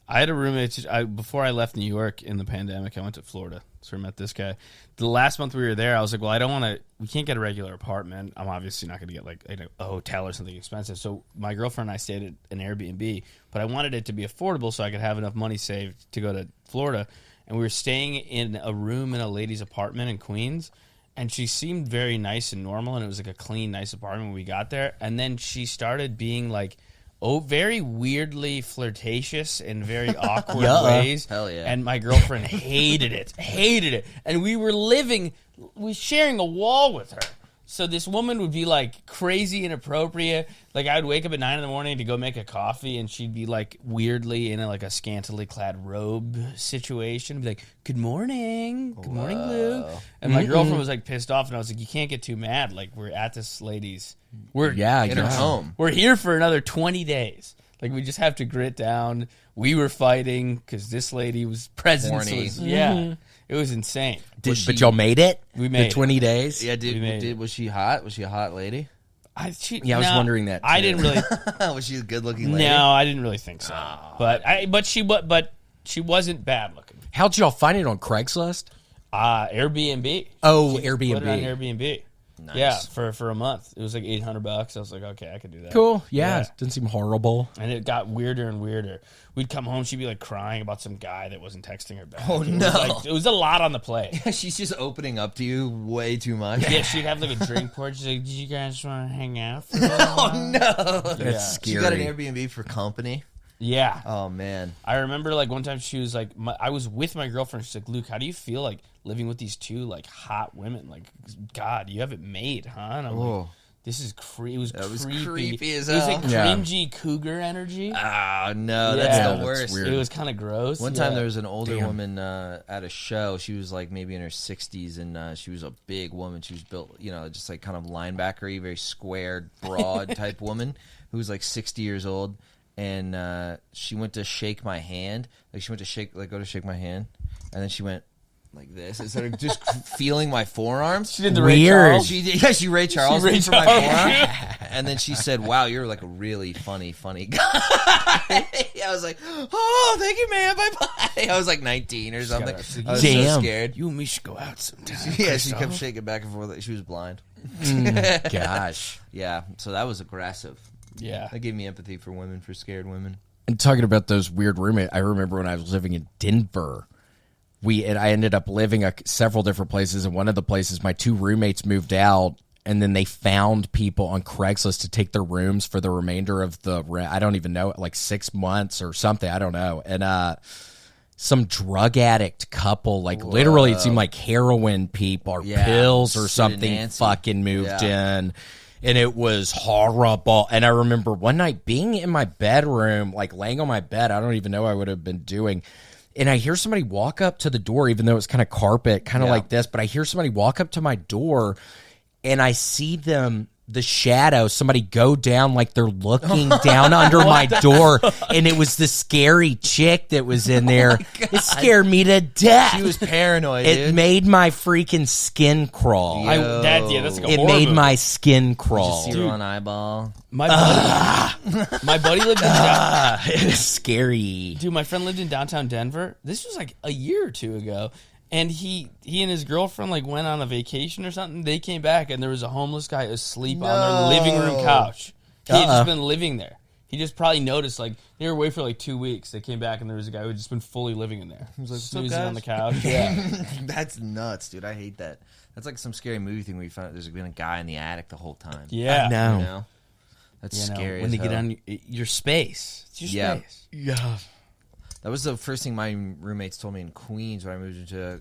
I had a roommate. Before I left New York in the pandemic, I went to Florida. So I met this guy. The last month we were there, I was like, well, I don't want to... We can't get a regular apartment. I'm obviously not going to get like a hotel or something expensive. So my girlfriend and I stayed at an Airbnb, but I wanted it to be affordable so I could have enough money saved to go to Florida. And we were staying in a room in a lady's apartment in Queens, and she seemed very nice and normal, and it was like a clean, nice apartment when we got there. And then she started being like... very weirdly flirtatious in very awkward ways. Hell yeah. And my girlfriend hated it. And we were sharing a wall with her. So this woman would be like crazy inappropriate. Like I would wake up at 9 a.m. to go make a coffee, and she'd be like weirdly in a scantily clad robe situation. Be like, "Good morning, good morning, Lou." And my girlfriend was like pissed off, and I was like, "You can't get too mad. Like we're at this lady's. We're In her home. We're here for another 20 days. Like we just have to grit down. We were fighting because this lady was presence. It was insane. But y'all made it? We made the 20 days? Yeah, was she hot? Was she a hot lady? I was wondering that, too. I didn't really. Was she a good-looking lady? No, I didn't really think so. But she wasn't bad looking. How'd y'all find it on Craigslist? Airbnb. Oh, She Airbnb. Put it on Airbnb. Nice. Yeah, for a month. It was like $800. I was like, okay, I could do that. Cool. Yeah. Didn't seem horrible. And it got weirder and weirder. We'd come home, she'd be like crying about some guy that wasn't texting her back. Oh, no. It was a lot on the plate. She's just opening up to you way too much. Yeah, she'd have like a drink pour. She's like, did you guys want to hang out for a while? Oh, no. That's scary. She got an Airbnb for company. Yeah. Oh, man. I remember like one time she was like, I was with my girlfriend. She's like, Luke, how do you feel like living with these two like hot women? Like, God, you have it made, huh? And I'm like, this is creepy. It was creepy as hell. It was like Yeah. cringy cougar energy. Oh, no. Yeah. That's the That's worst. weird. It was kind of gross. One time there was an older woman at a show. She was like maybe in her 60s, and she was a big woman. She was built, just like kind of linebacker-y, very squared, broad type woman who was like 60 years old. And she went to shake my hand. Like she went to go to shake my hand, and then she went like this instead of just feeling my forearms. She did the Ray Charles. She Ray Charles me for my forearm. And then she said, "Wow, you're like a really funny guy." I was like, "Oh, thank you, man. Bye bye." I was like 19 or something. I was so scared. You and me should go out sometime. Yeah, she kept shaking back and forth. She was blind. Gosh. Yeah, so that was aggressive. Yeah. That gave me empathy for women, for scared women. And talking about those weird roommates, I remember when I was living in Denver, I ended up living several different places, and one of the places my two roommates moved out, and then they found people on Craigslist to take their rooms for the remainder of the I don't even know, like 6 months or something. I don't know. And some drug addict couple, like literally it seemed like heroin people or pills or something fucking moved in. And it was horrible. And I remember one night being in my bedroom, like laying on my bed. I don't even know what I would have been doing. And I hear somebody walk up to the door, even though it's kind of carpet, kind of like this. But I hear somebody walk up to my door, and I see the shadow, somebody go down like they're looking down under my door. And it was the scary chick that was in there. It scared me to death. She was paranoid, It dude. made my freaking skin crawl. That's like a It horror made movie. my skin crawl. Just see her on eyeball. My buddy lived in It was scary. Dude, my friend lived in downtown Denver. This was like a year or two ago. And he and his girlfriend like went on a vacation or something. They came back and there was a homeless guy asleep on their living room couch. He had just been living there. He just probably noticed, like, they were away for like 2 weeks. They came back and there was a guy who had just been fully living in there. He was like, snoozing on the couch. Yeah. That's nuts, dude. I hate that. That's like some scary movie thing where you find out there's been a guy in the attic the whole time. Yeah. No. You know? That's scary. When as they get hell. on your space. It's your space. Yeah. That was the first thing my roommates told me in Queens when I moved into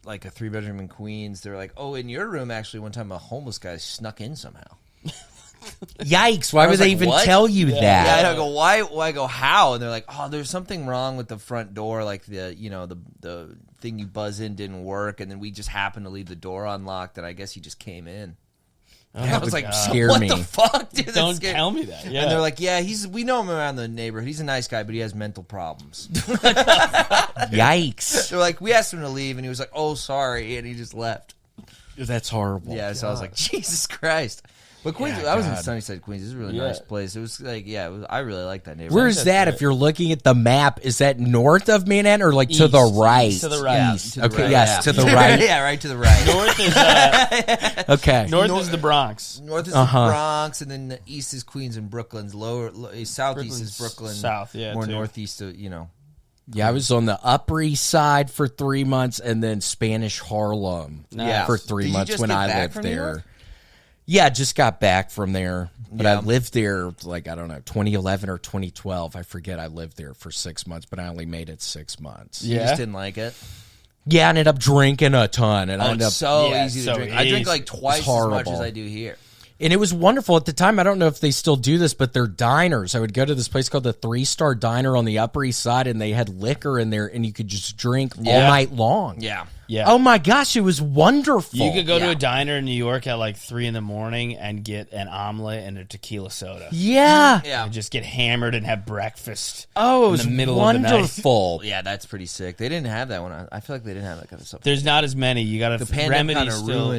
like a 3-bedroom in Queens. They were like, "Oh, in your room, actually, one time a homeless guy snuck in somehow." Yikes! Why would was they like, even what? tell you that? Yeah, and I go, why? I go, how? And they're like, "Oh, there's something wrong with the front door. Like the thing you buzz in didn't work, and then we just happened to leave the door unlocked, and I guess he just came in." And I was like, scare "What me. the fuck, dude? That's Don't scary." tell me that. Yeah. And they're like, "Yeah, we know him around the neighborhood. He's a nice guy, but he has mental problems." Yikes! They're like, we asked him to leave, and he was like, "Oh, sorry," and he just left. That's horrible. Yeah, so I was like, Jesus Christ. But Queens, Yeah, I was in God. Sunnyside, Queens. It's a really Yeah. nice place. It was like, I really like that neighborhood. Where's that? If you're looking at the map, is that north of Manhattan or like to the East. right? To the right. Yeah, East. to the Okay, right, yes, yeah. to the right. Yeah, right to the right. North is Okay. north is the Bronx. North is Uh-huh. the Bronx, and then the east is Queens and Brooklyn's southeast is Brooklyn. South, yeah, more too. northeast, Yeah, I was on the Upper East Side for 3 months, and then Spanish Harlem Yeah. for 3 Did you months just when get I back lived from New there. York? Yeah, just got back from there, but I Yeah. lived there like I don't know, 2011 or 2012. I forget. I lived there for 6 months, but I only made it 6 months. You Yeah. just didn't like it. Yeah, I ended up drinking a ton, and I Oh, ended up it's so Yeah, easy so to drink. I drink easy. like twice It's as much horrible. as I do here. And it was wonderful at the time. I don't know if they still do this, but they're diners. I would go to this place called the 3-Star Diner on the Upper East Side, and they had liquor in there, and you could just drink all Yeah. night long. Yeah. Yeah. Oh my gosh, it was wonderful. You could go to Yeah. a diner in New York at like 3 a.m. and get an omelet and a tequila soda. Yeah. Yeah. And just get hammered and have breakfast. Oh, it in was the middle of the night. wonderful. Yeah, that's pretty sick. They didn't have that one. I feel like they didn't have that kind of stuff. There's not as many. You got to The pandemic remedy kind of still.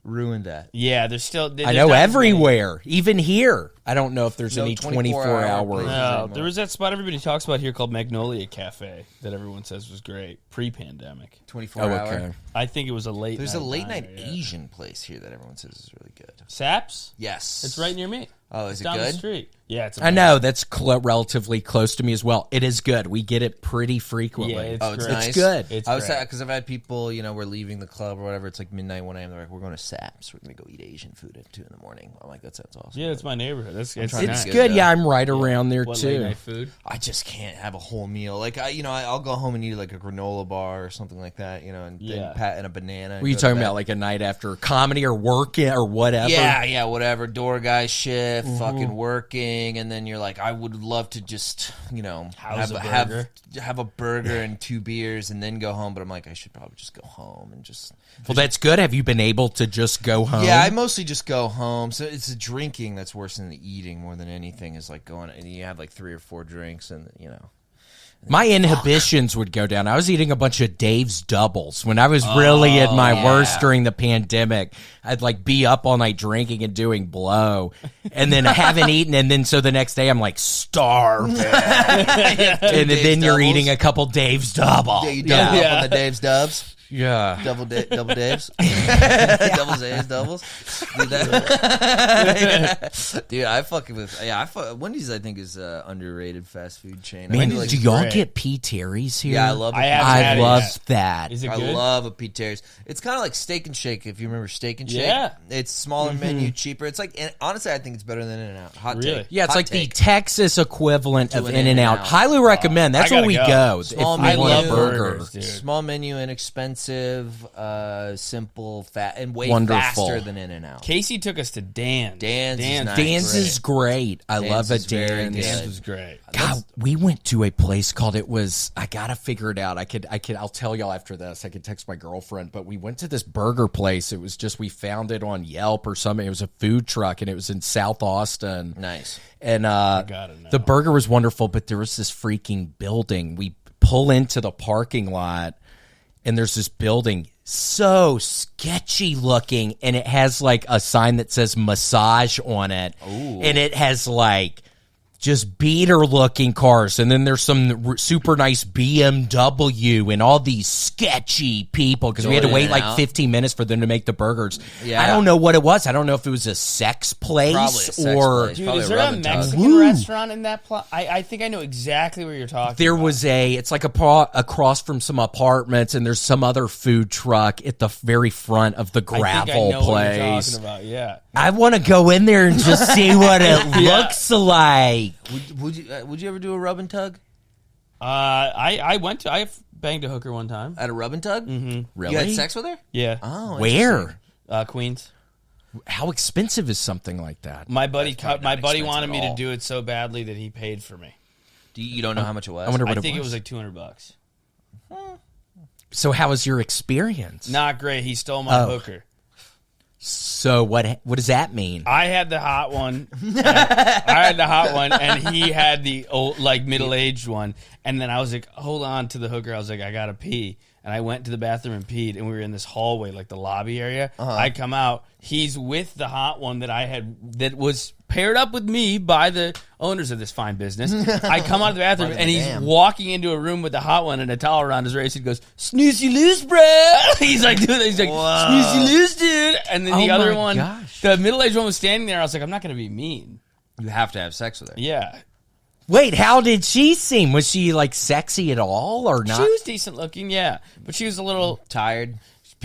ruined that. Yeah, there's still. I know everywhere, even here. I don't know if there's any 24-hour 24-hour. No, there was that spot everybody talks about here called Magnolia Cafe that everyone says was great pre-pandemic. 24-hour. Okay. I think it was a late. There's a late diner, night Asian place here that everyone says is really good. Saps. Yes, It's right near me. Oh, is It's it down good? the street. Yeah, it's. I know that's relatively close to me as well. It is good. We get it pretty frequently. Yeah, it's Oh, it's great. nice. It's good. It's I was great. because I've had people, we're leaving the club or whatever. It's like midnight, 1 a.m. They're like, we're going to Saps. We're going to go eat Asian food at 2 in the morning. I'm like, that sounds awesome. Yeah, it's my neighborhood. It's trying to nice. It's Good, good. though. Yeah, I'm right around there What, late too. night food? I just can't have a whole meal. Like I'll go home and eat like a granola bar or something like that. And Yeah. pat and a banana. Were you talking about like a night after comedy or working or whatever? Yeah, whatever. Door guy shift, fucking working, and then you're like, I would love to just, House a have a burger and 2 beers and then go home. But I'm like, I should probably just go home and just. Well, that's good. Have you been able to just go home? Yeah, I mostly just go home. So it's the drinking that's worse than the eating more than anything. Is like going and you have like 3 or 4 drinks and My inhibitions would go down. I was eating a bunch of Dave's doubles when I was really at my worst during the pandemic. I'd like be up all night drinking and doing blow, and then I haven't eaten, and then so the next day I'm like starved, and then you're eating a couple Dave's doubles. Yeah, you double up on the Dave's dubs. Yeah. Double Dave's. Double Dave's doubles. Do that. Dude, I fucking with. Yeah, Wendy's, I think, is an underrated fast food chain. Man, Wendy's do is y'all great. get P. Terry's here? Yeah, I love it. I love that. Is it I good? love a Pete Terry's. It's kind of like Steak and Shake, if you remember Steak and Shake. Yeah. It's smaller menu, cheaper. It's like, and honestly, I think it's better than In-N-Out. Hot Really? take. Yeah, it's Hot like take. the Texas equivalent To of an In-N-Out. In-N-Out. Highly recommend. That's I where gotta we go. go. Small if menu. you want I a love burger. burgers, dude. Small menu, inexpensive, simple, fat, and way Wonderful. faster than In-N-Out. Casey took us to Dan's. Dan's is nice. Dan's is great. I Dan's love is it. very Dan's. good. Dan's was great. God, we went to a place called I gotta figure it out. I'll tell y'all after this. I could text my girlfriend, but we went to this burger place. It was just, we found it on Yelp or something. It was a food truck and it was in South Austin. Nice. And gotta know. the burger was wonderful, but there was this freaking building. We pull into the parking lot and there's this building so sketchy looking, and it has like a sign that says massage on it. Ooh. And it has like just beater looking cars, and then there's some super nice BMW and all these sketchy people because we had to wait like 15 minutes for them to make the burgers. Yeah. I don't know what it was. I don't know if it was a sex place Probably a sex or place. Dude, Probably is a there a rub and tug. Mexican restaurant in that plot? I think I know exactly where you're talking there about. was it's like across from some apartments, and there's some other food truck at the very front of the I think I gravel know what you're place. talking about, yeah. I want to go in there and just see what it looks like. Would you ever do a rub and tug? I banged a hooker one time. At a rub and tug? Really? You had sex with her? Yeah. Oh, Where? Queens. How expensive is something like that? My buddy probably not expensive wanted at me to all. do it so badly that he paid for me. You don't know how much it was? I wonder what I think it was was. like $200. So how was your experience? Not great. He stole my hooker. So what does that mean? I had the hot one. And he had the old, like middle-aged one. And then I was like, hold on to the hooker. I was like, I gotta pee. And I went to the bathroom and peed. And we were in this hallway, like the lobby area. I come out. He's with the hot one that was paired up with me by the owners of this fine business. I come out of the bathroom and he's walking into a room with the hot one and a towel around his waist. He goes, snooze you lose, bro. He's like, dude, snooze you lose, dude. And then the other one, the middle-aged one was standing there. I was like, I'm not going to be mean. You have to have sex with her. Yeah. Wait, how did she seem? Was she like sexy at all or not? She was decent looking, yeah. But she was a little Tired?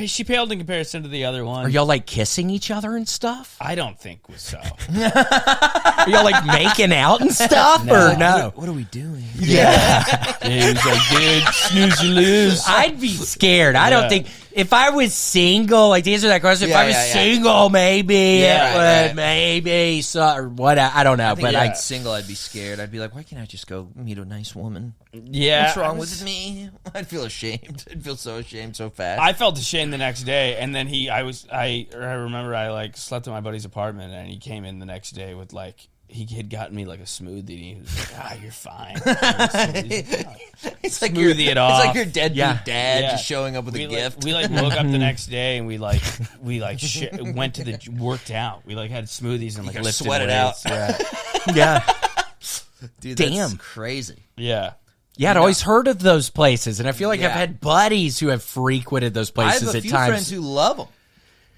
She paled in comparison to the other one. Are y'all like kissing each other and stuff? I don't think was so. Are y'all like making out and stuff or no? What are we doing? Yeah. He was like, dude, snooze you lose. I'd be scared. I don't think if I was single, like to answer that question, if I was single, maybe it would, maybe so or what. I don't know, but I'd single. I'd be scared. I'd be like, why can't I just go meet a nice woman? Yeah. What's wrong with me? I'd feel ashamed. I'd feel so ashamed so fast. I felt ashamed the next day, and then I remember I like slept in my buddy's apartment, and he came in the next day with like he had gotten me like a smoothie, and he was like, "You're fine." It's like Smoothie it off. It's like your deadbeat dad just showing up with a gift. We like woke up the next day and we went to worked out. We like had smoothies and like lifted sweat it weights. out. Yeah. Dude, Damn. that's crazy. Yeah. Yeah, I'd always heard of those places, and I feel like I've Yeah. had buddies who have frequented those I places have a at few times. friends who love them.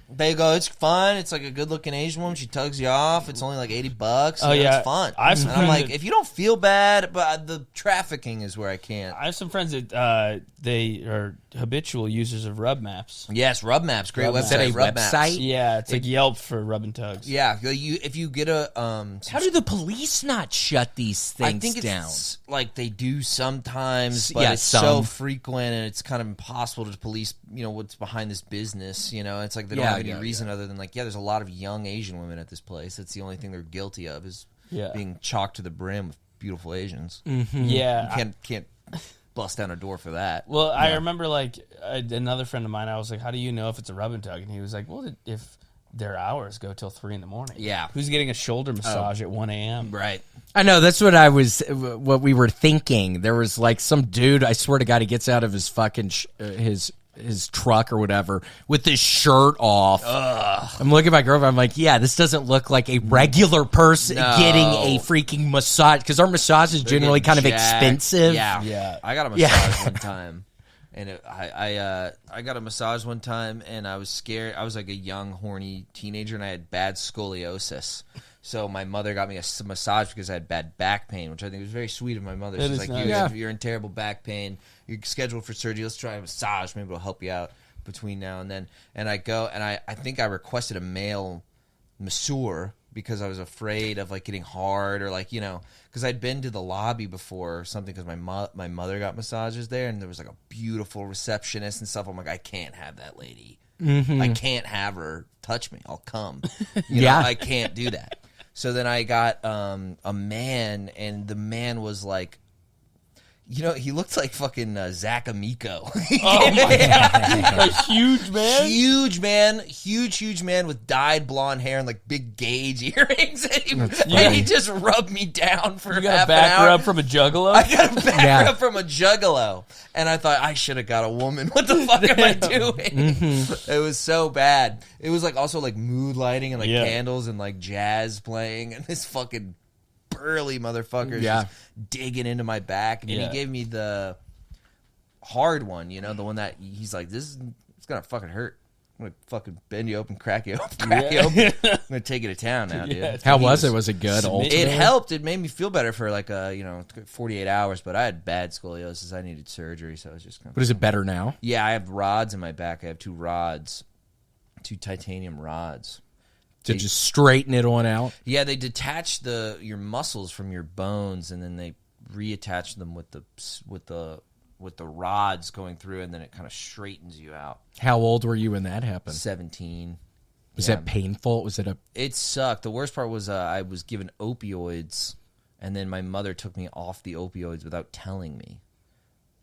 They go, it's fun. It's like a good-looking Asian woman. She tugs you off. It's only like $80. Oh, yeah. It's fun. I have some and I'm friends like, if you don't feel bad, but the trafficking is where I can't. I have some friends that they are habitual users of Rub Maps. Yes, Rub Maps, great Rub Is that website. a Rub Maps. website? Yeah, it's like Yelp for rub and tugs. Yeah, if you get a How do the police not shut these things I think down? it's like they do sometimes, but Yeah, it's some. so frequent and it's kind of impossible to police, what's behind this business, It's like they don't have any reason other than there's a lot of young Asian women at this place. That's the only thing they're guilty of is being chalked to the brim with beautiful Asians. Yeah. You can't bust down a door for that. Well, I remember like another friend of mine, I was like, how do you know if it's a rub and tug? And he was like, well, if their hours go till 3 a.m. Yeah. Who's getting a shoulder massage at 1 a.m.? Right. I know, that's what we were thinking. There was like some dude, I swear to God, he gets out of his fucking his truck or whatever with his shirt off. I'm looking at my girlfriend, I'm like, yeah, this doesn't look like a regular person getting a freaking massage, because our massage is generally kind of expensive. Yeah. I got a massage one time. And I got a massage one time, and I was scared. I was like a young, horny teenager, and I had bad scoliosis. So my mother got me a massage because I had bad back pain, which I think was very sweet of my mother. She's like, nice. you're in terrible back pain. You're scheduled for surgery. Let's try a massage. Maybe it'll help you out between now and then. And I go, and I think I requested a male masseur because I was afraid of like getting hard or like, because I'd been to the lobby before or something because my mother got massages there, and there was like a beautiful receptionist and stuff. I'm like, I can't have that lady. I can't have her touch me. I'll come. I can't do that. So then I got a man, and the man was like, he looked like fucking Zach Amico. Oh my God. A huge man? Huge man with dyed blonde hair and like big gauge earrings. And he just rubbed me down for You got half a back an hour. rub from a juggalo? I got a back rub from a juggalo. And I thought, I should have got a woman. What the fuck am I doing? It was so bad. It was like also like mood lighting and like candles and like jazz playing. And this fucking burly motherfucker just digging into my back. And he gave me the hard one, the one that he's like, it's gonna fucking hurt. I'm gonna fucking bend you open, crack you open. I'm gonna take you to town now, dude. How was it? Was it good? It helped. It made me feel better for like 48 hours. But I had bad scoliosis. I needed surgery, so I was just kind of. But is it better now? Yeah, I have rods in my back. I have 2 titanium rods. To just straighten it on out? Yeah, they detach your muscles from your bones, and then they reattach them with the rods going through, and then it kind of straightens you out. How old were you when that happened? 17. Was that painful? Was it It sucked. The worst part was I was given opioids, and then my mother took me off the opioids without telling me.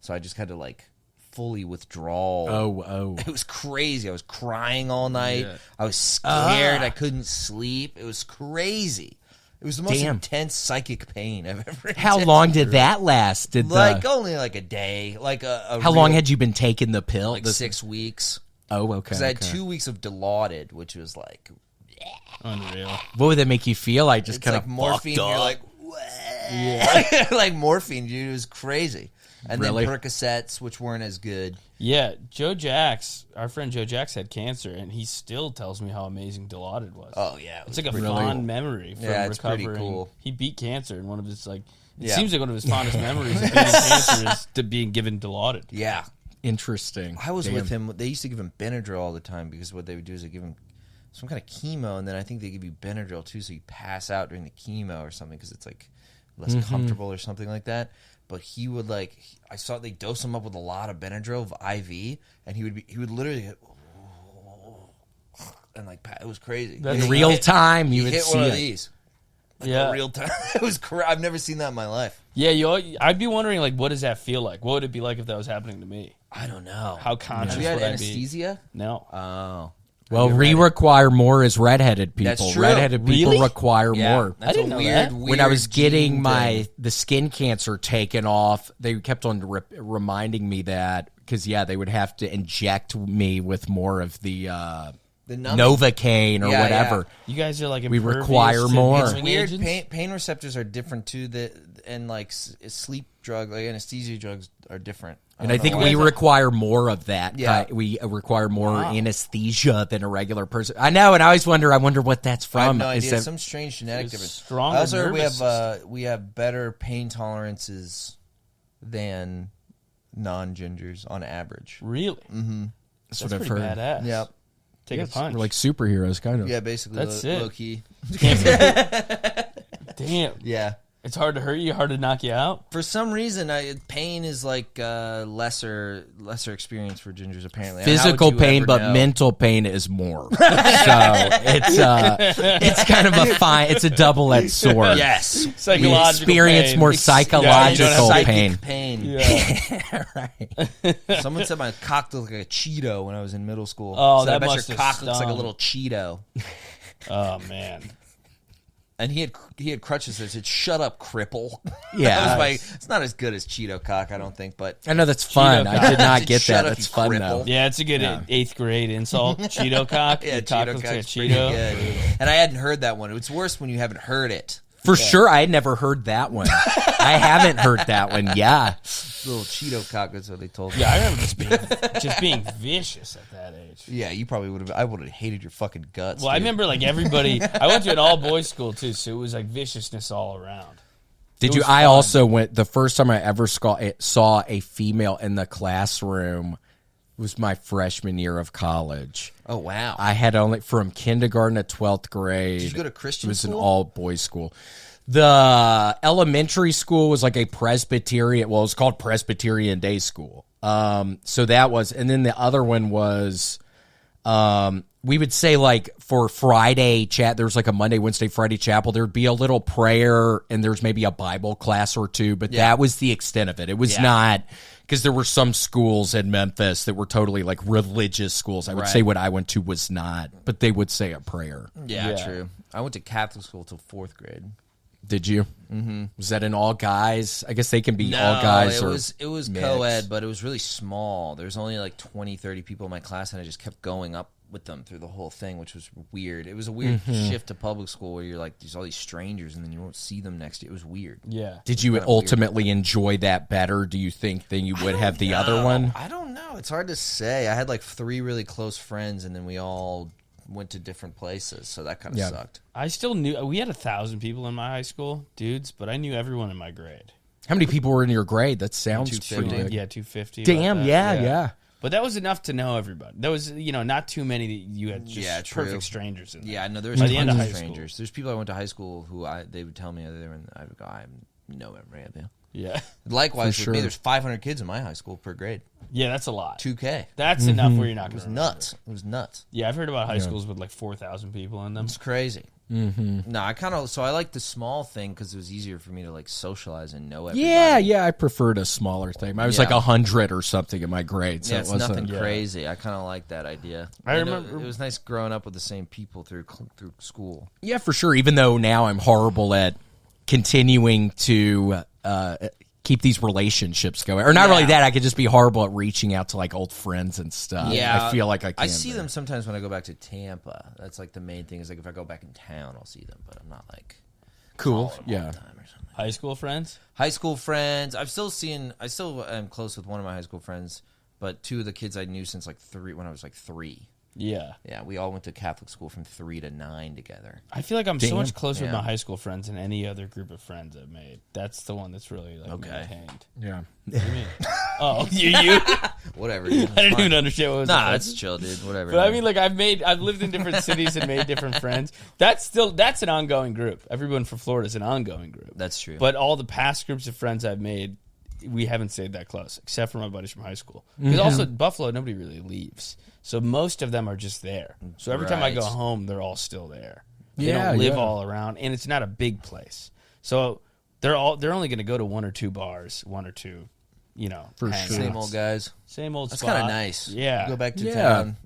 So I just had to like fully withdraw. Oh. It was crazy. I was crying all night. Yeah. I was scared. I couldn't sleep. It was crazy. It was the most intense psychic pain I've ever How long did that last? Only like a day. Like How long had you been taking the pill? Like 6 weeks. Oh, okay. Because I had 2 weeks of Dilaudid, which was like unreal. What would that make you feel like? Just kind like of morphine. You're like, like morphine, dude. It was crazy. And then Percocets, which weren't as good. Yeah, our friend Joe Jacks had cancer, and he still tells me how amazing Dilaudid was. Oh, yeah. It's like a fond memory from recovering. It's pretty cool. He beat cancer, and one of his, seems like one of his fondest memories of beating cancer is to being given Dilaudid. Yeah. Interesting. I was with him. They used to give him Benadryl all the time because what they would do is they give him some kind of chemo, and then I think they give you Benadryl, too, so you pass out during the chemo or something because it's, like, less comfortable or something like that. But he would I saw they dose him up with a lot of Benadryl IV, and he would literally hit, and it was crazy. In real time, you would hit see one it. of these. In real time. It was I've never seen that in my life. Yeah, I'd be wondering what does that feel like? What would it be like if that was happening to me? I don't know. How conscious Have you had would I anesthesia? be? No. Oh. Well, we require more as redheaded people. That's true. Redheaded people require more. That's I didn't know weird, that. When I was getting thing. the skin cancer taken off, they kept on reminding me that because they would have to inject me with more of the Novocaine or whatever. You guys are like we impervious require to more. It's weird. agents? Pain receptors are different too. And like sleep drug, like anesthesia drugs, are different. And I think we require more of that. Yeah. We require more anesthesia than a regular person. I know, and I always wonder. I wonder what that's from. I have no idea. Some strange genetic difference. Stronger Also, nervous we have better pain tolerances than non-gingers on average. Really? Mm-hmm. That's what I've pretty heard. badass. Yep. Take a punch. We're like superheroes, kind of. Yeah, basically. That's it. Low key. Damn. Yeah. It's hard to hurt you, hard to knock you out. For some reason, pain is like lesser experience for gingers. Apparently, Physical pain, but mental pain is more. So it's kind of a fine. It's a double-edged sword. Yes, Psychological we experience pain. more psychological psychic pain. Yeah. Right. Someone said my cock looked like a Cheeto when I was in middle school. Oh, so that I bet must your have cock looks like a stung. little Cheeto. Oh man. And he had crutches that said "Shut up, cripple." Yeah. It's not as good as Cheeto cock, I don't think, but I know that's fun. I did not get Shut that. up, That's you fun cripple. though. Yeah, it's a good 8th grade insult. Cheeto cock. yeah, Your cock Cheeto looks like a cock's pretty Cheeto. good. And I hadn't heard that one. It's worse when you haven't heard it. For sure, I had never heard that one. I haven't heard that one. Yeah. Little Cheeto cock, that's what they told me. Yeah, I remember just being vicious at that age. Yeah, you probably would have. I would have hated your fucking guts. Well, I dude. remember like everybody. I went to an all boys school too, so it was like viciousness all around. Did you? was I fun. also went. The first time I ever saw a female in the classroom was my freshman year of college. Oh wow! I had only from kindergarten to 12th grade. Did you go to Christian It was school? an all boys school. The elementary school was like a Presbyterian. Well, it was called Presbyterian Day School. So that was, and then the other one was, we would say like for Friday chat, there was like a Monday, Wednesday, Friday chapel. There'd be a little prayer and there's maybe a Bible class or two, but that was the extent of it. It was not, because there were some schools in Memphis that were totally like religious schools. I would say what I went to was not, but they would say a prayer. Yeah, true. I went to Catholic school till 4th grade. Did you? Mm-hmm. Was that an all guys? I guess they can be No, all guys. it was co-ed, but it was really small. There was only like 20, 30 people in my class, and I just kept going up with them through the whole thing, which was weird. It was a weird shift to public school where you're like, there's all these strangers, and then you won't see them next year. It was weird. Yeah. Did you ultimately enjoy that better, do you think, than you would have the other one? I don't know. It's hard to say. I had like 3 really close friends, and then we all went to different places, so that kind of sucked. I still knew we had 1,000 people in my high school, dudes, but I knew everyone in my grade. How many people were in your grade? That sounds pretty 250. big. Yeah, 250. Damn, about that. yeah. But that was enough to know everybody. That was, not too many that you had just true. perfect strangers in there. Yeah, no, there was By tons the end of of high school. strangers. There's people I went to high school who they would tell me they were in. I would go, I have no memory of you. Yeah. Likewise For with me, sure. there's 500 kids in my high school per grade. Yeah, that's a lot. 2K. That's enough where you're not It going was to nuts. It was nuts. Yeah, I've heard about high schools with like 4,000 people in them. It's crazy. No, I like the small thing because it was easier for me to like socialize and know everybody. Yeah, I preferred a smaller thing. I was like 100 or something in my grade, so Yeah, it it's wasn't nothing crazy. I kind of like that idea. I You know, remember- it was nice growing up with the same people through school. Yeah, for sure. Even though now I'm horrible at continuing to keep these relationships going, or not really that. I could just be horrible at reaching out to like old friends and stuff. Yeah, I feel like I can. I see them sometimes when I go back to Tampa. That's like the main thing. Is like if I go back in town, I'll see them, but I'm not like Cool. all Yeah. the time or something. High school friends? High school friends. I still am close with one of my high school friends, but 2 of the kids I knew since like 3 when I was like 3. Yeah. Yeah, we all went to Catholic school from 3 to 9 together. I feel like I'm so much closer with Yeah. my high school friends than any other group of friends I've made. That's the one that's really like maintained. Yeah. What do you mean? Oh, you? Whatever. Dude, I didn't even understand what was Nah, that. that's chill, dude. Whatever. But I mean, like I've lived in different cities and made different friends. That's an ongoing group. Everyone from Florida is an ongoing group. that's true. But all the past groups of friends I've made, we haven't stayed that close, except for my buddies from high school. Because also Buffalo, nobody really leaves, so most of them are just there. So every time I go Right. home, they're all still there. They Yeah, don't live yeah. all around, and it's not a big place. So they're only going to go to 1 or 2 bars, 1 or 2, For hangouts. sure. Same old guys. Same old. That's spot. kind of nice. Yeah. Go back to Yeah. town.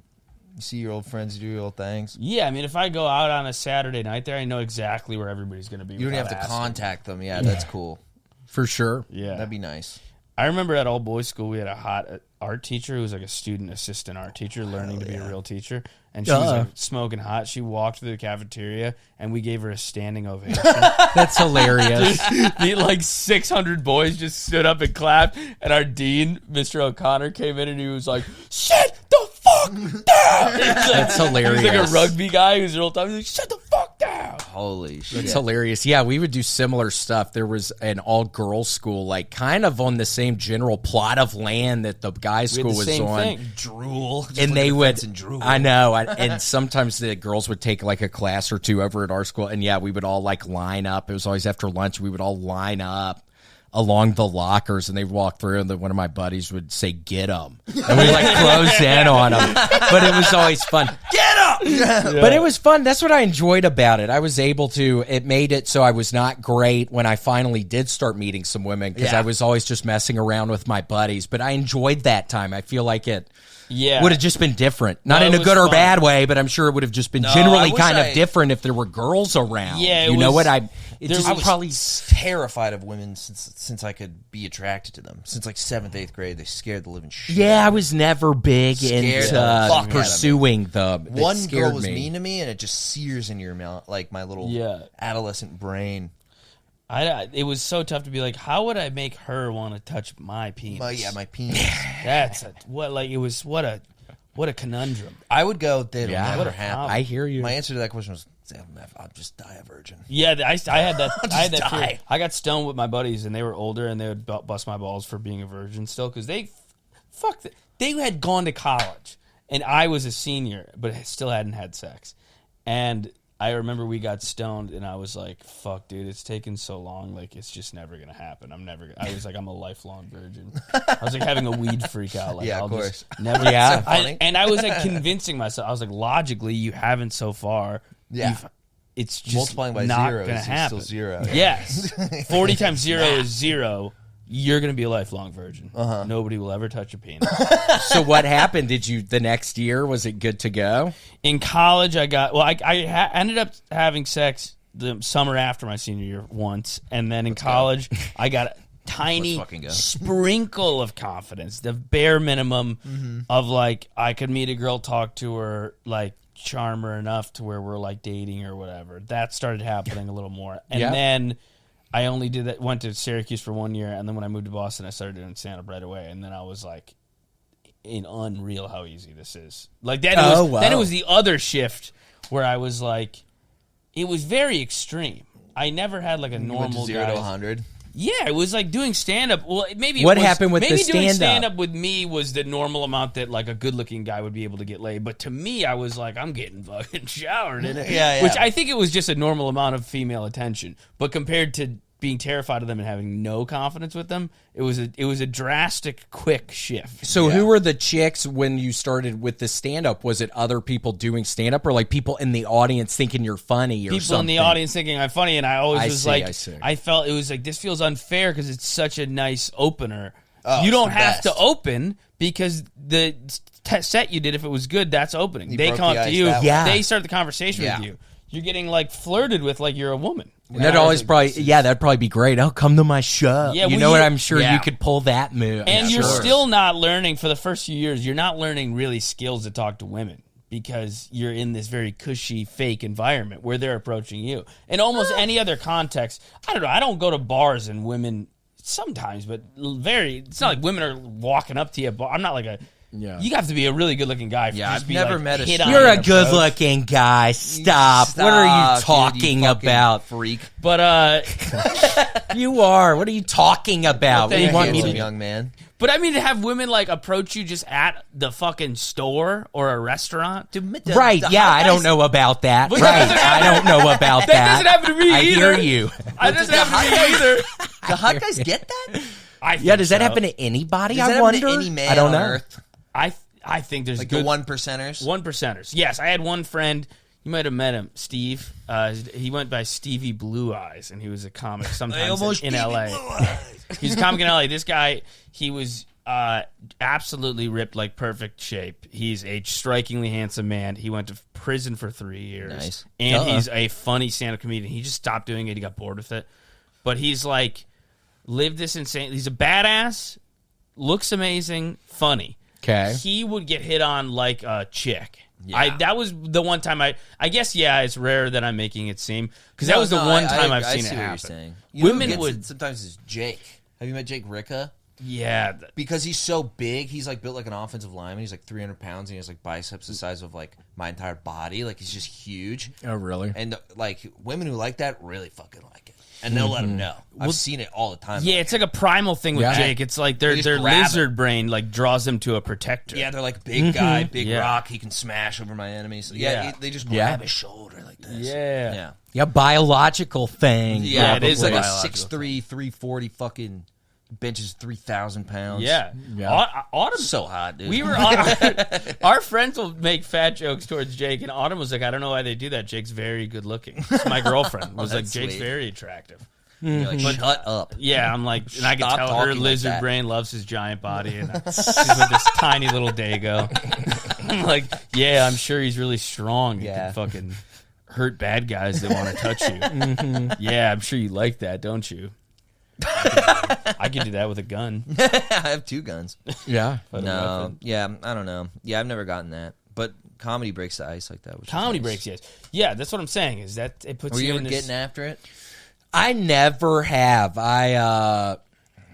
You see your old friends do your old things. Yeah, I mean, if I go out on a Saturday night there, I know exactly where everybody's going to be. You don't have to contact them. Yeah, that's cool. For sure. Yeah. That'd be nice. I remember at all boys school, we had a hot art teacher who was like a student assistant art teacher learning to be a real teacher. And she was like smoking hot. She walked through the cafeteria and we gave her a standing ovation. That's hilarious. Like 600 boys just stood up and clapped. And our dean, Mr. O'Connor, came in and he was like, "Sit the fuck down." That's hilarious. He's like a rugby guy who's real tough. He's like, "Shut the fuck down." Holy shit. That's hilarious. Yeah, we would do similar stuff. There was an all-girls school, like kind of on the same general plot of land that the guys' school was on. Thing. Drool. Just and they would, and drool. I know, and sometimes the girls would take like a class or two over at our school, and yeah, we would all like line up. It was always after lunch. We would all line up along the lockers, and they'd walk through, and then one of my buddies would say, "Get 'em," and we like close in on them. But it was always fun. Get 'em! Yeah. But it was fun. That's what I enjoyed about it. I was able to. It made it so I was not great when I finally did start meeting some women because I was always just messing around with my buddies. But I enjoyed that time. I feel like it. Yeah, would have just been different. Not in a good or bad way, but I'm sure it would have just been generally kind of different if there were girls around. Yeah, you know what? I was probably terrified of women since I could be attracted to them. Since like 7th, 8th grade, they scared the living shit. Yeah, I was never big into pursuing them. One girl was mean to me, and it just sears in your mouth, like my little adolescent brain. It was so tough to be like, how would I make her want to touch my penis? My penis. That's what a conundrum. I would go, that'll never happen. I hear you. My answer to that question was, I'll just die a virgin. Yeah, I had that. I had that fear. I got stoned with my buddies, and they were older, and they would bust my balls for being a virgin still because they had gone to college, and I was a senior, but still hadn't had sex, and I remember we got stoned, and I was like, "Fuck, dude, it's taken so long. Like, it's just never gonna happen. I was like, I'm a lifelong virgin. I was like having a weed freak out. Like, of course, never. Yeah, and I was like convincing myself. I was like, logically, you haven't so far. Yeah, it's just multiplying by not 0 gonna is happen. still 0. Yes, 40 times 0 is 0. You're going to be a lifelong virgin. Nobody will ever touch your penis. So what happened? The next year, was it good to go? In college, I ended up having sex the summer after my senior year once. And then in college, I got a tiny sprinkle of confidence, the bare minimum of like, I could meet a girl, talk to her, like charm her enough to where we're like dating or whatever. That started happening a little more. And then I only did that. Went to Syracuse for 1 year, and then when I moved to Boston, I started doing stand-up right away. And then I was like, unreal how easy this is. Like then it was the other shift where I was like, it was very extreme. I never had like a normal 0 to 100. Yeah, it was like doing stand-up. Well, happened with the stand-up? Maybe doing stand-up with me was the normal amount that like a good-looking guy would be able to get laid. But to me, I was like, I'm getting fucking showered in it. Yeah. Which I think it was just a normal amount of female attention. But compared to being terrified of them and having no confidence with them, it was a drastic, quick shift. So who were the chicks when you started with the stand-up? Was it other people doing stand-up or like people in the audience thinking you're funny or people something? In the audience thinking I'm funny, and I always I felt it was like, this feels unfair because it's such a nice opener. You don't have to open because the set you did, if it was good, that's opening. They come up to you. They start the conversation with you. You're getting like flirted with like you're a woman. That'd always that'd probably be great. Oh, come to my show. Yeah, you know what? I'm sure you could pull that move. And you're still not learning for the first few years. You're not learning really skills to talk to women because you're in this very cushy, fake environment where they're approaching you. In almost any other context, I don't know. I don't go to bars and women sometimes, but it's not like women are walking up to you. I'm not like a. Yeah. You have to be a really good-looking guy. I've never met a. You're a good-looking guy. Stop. What are you talking about, freak? But you are. What are you talking about? What do you want me to, young man? But I mean, to have women like approach you just at the fucking store or a restaurant, right? I don't know about that. Right? I don't know about that. That doesn't happen to me either. I hear you. That doesn't happen to me either. The hot guys get that? Does that happen to anybody? Does that happen to any man I don't know. On Earth? I think there's like good, the 1%ers. 1%ers. Yes, I had one friend. You might have met him, Steve. He went by Stevie Blue Eyes, and he was a comic sometimes in L.A. He's a comic in L.A. This guy, he was Absolutely ripped, like perfect shape. He's a strikingly handsome man. He went to prison for 3 years. Nice. And he's a funny stand-up comedian. He just stopped doing it. He got bored with it. But he's like lived this insane. He's a badass, looks amazing, funny. Okay. He would get hit on like a chick. Yeah. That was the one time I guess, it's rare that I'm making it seem. Because that was the one time I've seen it happen. Women would... Sometimes it's Jake. Have you met Jake Ricca? Yeah. Because he's so big, he's like built like an offensive lineman. He's like 300 pounds and he has like biceps the size of like my entire body. Like he's just huge. Oh, really? And like women who like that really fucking like it. And they'll let him know. I've seen it all the time. Yeah, it's like a primal thing with Jake. It's like their lizard brain like draws them to a protector. Yeah, they're like big guy, big rock. He can smash over my enemies. So they just grab his shoulder like this. Yeah, biological thing. Yeah, it is like a 6'3", 340 fucking benches 3,000 pounds. Yeah. Autumn's so hot, dude. We were our friends will make fat jokes towards Jake, and Autumn was like, I don't know why they do that. Jake's very good looking. My girlfriend was like, Jake's very attractive. You're like, shut up. Yeah, I'm like, and I can Stop tell her lizard like brain loves his giant body, and she's with this tiny little dago. I'm like, I'm sure he's really strong. He can fucking hurt bad guys that want to touch you. Yeah, I'm sure you like that, don't you? I could do that with a gun. I have 2 guns. Yeah. No. Yeah, I don't know. Yeah, I've never gotten that. But comedy breaks the ice like that. Comedy breaks, yes. Yeah, that's what I'm saying. Is that it puts you ever in this... getting after it? I never have. I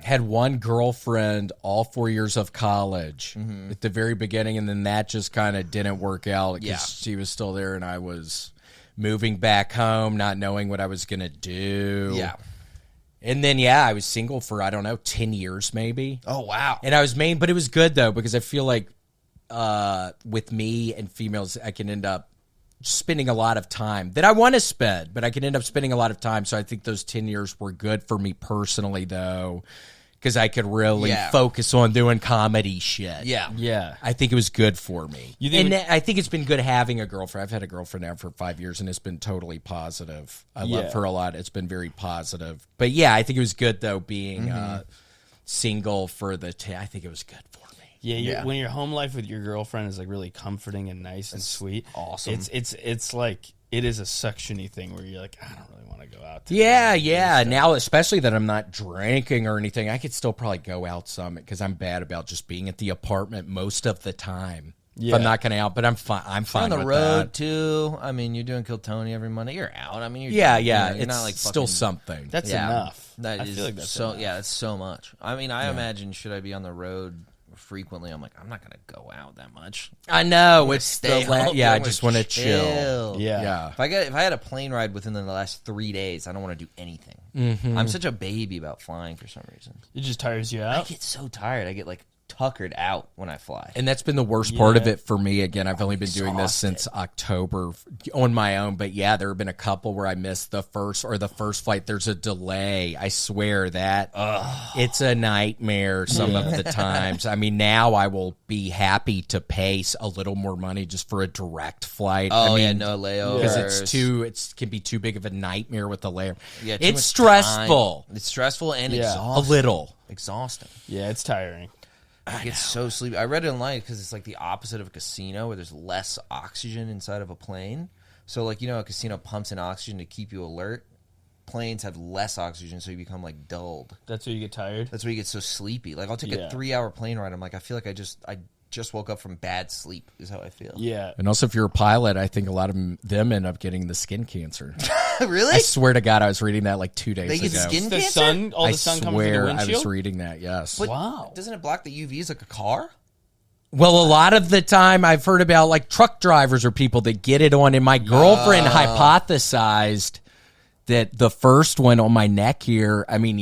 had one girlfriend all 4 years of college at the very beginning, and then that just kind of didn't work out because she was still there, and I was moving back home, not knowing what I was going to do. Yeah. And then, I was single for, 10 years maybe. Oh, wow. And I was but it was good, though, because I feel like with me and females, I can end up spending a lot of time that I want to spend, but I can end up spending a lot of time. So I think those 10 years were good for me personally, though, because I could really focus on doing comedy shit. Yeah. I think it was good for me. I think it's been good having a girlfriend. I've had a girlfriend now for 5 years, and it's been totally positive. I love her a lot. It's been very positive. But, I think it was good, though, being single for I think it was good for me. Yeah, when your home life with your girlfriend is like really comforting and nice and sweet, awesome. It's like it is a suction-y thing where you're like, I don't really want to go out. Now, especially that I'm not drinking or anything, I could still probably go out some because I'm bad about just being at the apartment most of the time. If I'm not going out, but I'm fine. I'm fine on the with road that. too. I mean, you're doing Kill Tony every Monday. You're out. I mean, you're you're it's not like still something. That's enough. I feel like that's so. enough. Yeah, that's so much. I mean, I imagine should I be on the road frequently, I'm like, I'm not gonna go out that much. I know it's stay the home. I just want to chill. Yeah. If I had a plane ride within the last 3 days, I don't want to do anything. I'm such a baby about flying for some reason. It just tires you I out. get so tired. I get like tuckered out when I fly. And that's been the worst part of it for me. Again, I've only been doing this since October on my own. But there have been a couple where I missed the first flight. There's a delay. I swear that it's a nightmare some of the times. I mean, now I will be happy to pay a little more money just for a direct flight. Oh, I mean, no layovers. Because it can be too big of a nightmare with the layover. Yeah, it's stressful. It's stressful and exhausting. A little. Exhausting. Yeah, it's tiring. I get so sleepy. I read it online because it's like the opposite of a casino where there's less oxygen inside of a plane. So, like, a casino pumps in oxygen to keep you alert. Planes have less oxygen, so you become, like, dulled. That's where you get tired? That's where you get so sleepy. Like, I'll take a 3-hour plane ride. I'm like, I feel like I just woke up from bad sleep is how I feel. Yeah. And also, if you're a pilot, I think a lot of them end up getting the skin cancer. Really? I swear to God, I was reading that like 2 days ago. They get skin the cancer? sun, all the sun comes through the windshield? I was reading that, yes. But wow. Doesn't it block the UVs like a car? Well, a lot of the time I've heard about like truck drivers or people that get it on, and my girlfriend hypothesized that the first one on my neck here, I mean,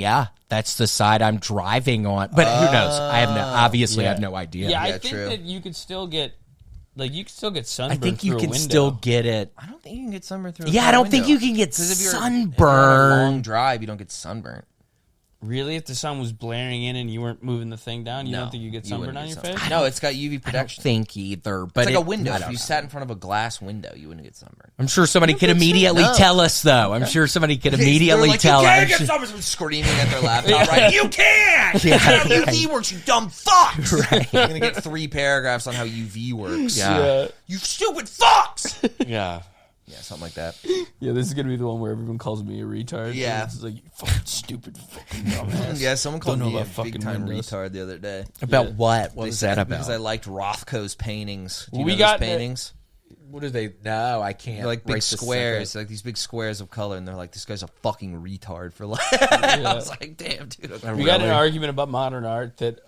that's the side I'm driving on. But who knows? I have no idea. Yeah, I think that you could still get sunburned. I think you through can a window. still get it. I don't think you can get sunburned through a Yeah, car I don't window. think you can get If you're on a sunburned. long drive, you don't get sunburned. Really? If the sun was blaring in and you weren't moving the thing down, you don't think you get sunburn on your face? No, it's got UV I protection. don't think either. But It's like a window. If you sat in front of a glass window, you wouldn't get sunburned. I'm sure somebody could immediately tell us, though. I'm sure somebody could immediately like, tell you us. can't get sunburned, screaming at their laptop, right? You can't! That's how UV works, you dumb fucks! Right. You're going to get 3 paragraphs on how UV works. Yeah. You stupid fucks! Yeah. Yeah, something like that. Yeah, this is going to be the one where everyone calls me a retard. Yeah. It's like, you fucking stupid fucking dumbass. Yeah, someone called Don't know me a about fucking big-time windows. retard the other day. About what? What They was said- that about? Because I liked Rothko's paintings. Do you We know got those the- paintings? What are they? No, I can't. They're like big right this squares, second. like these big squares of color, and they're like, this guy's a fucking retard for life. I was like, damn, dude. Okay. We got in an argument about modern art that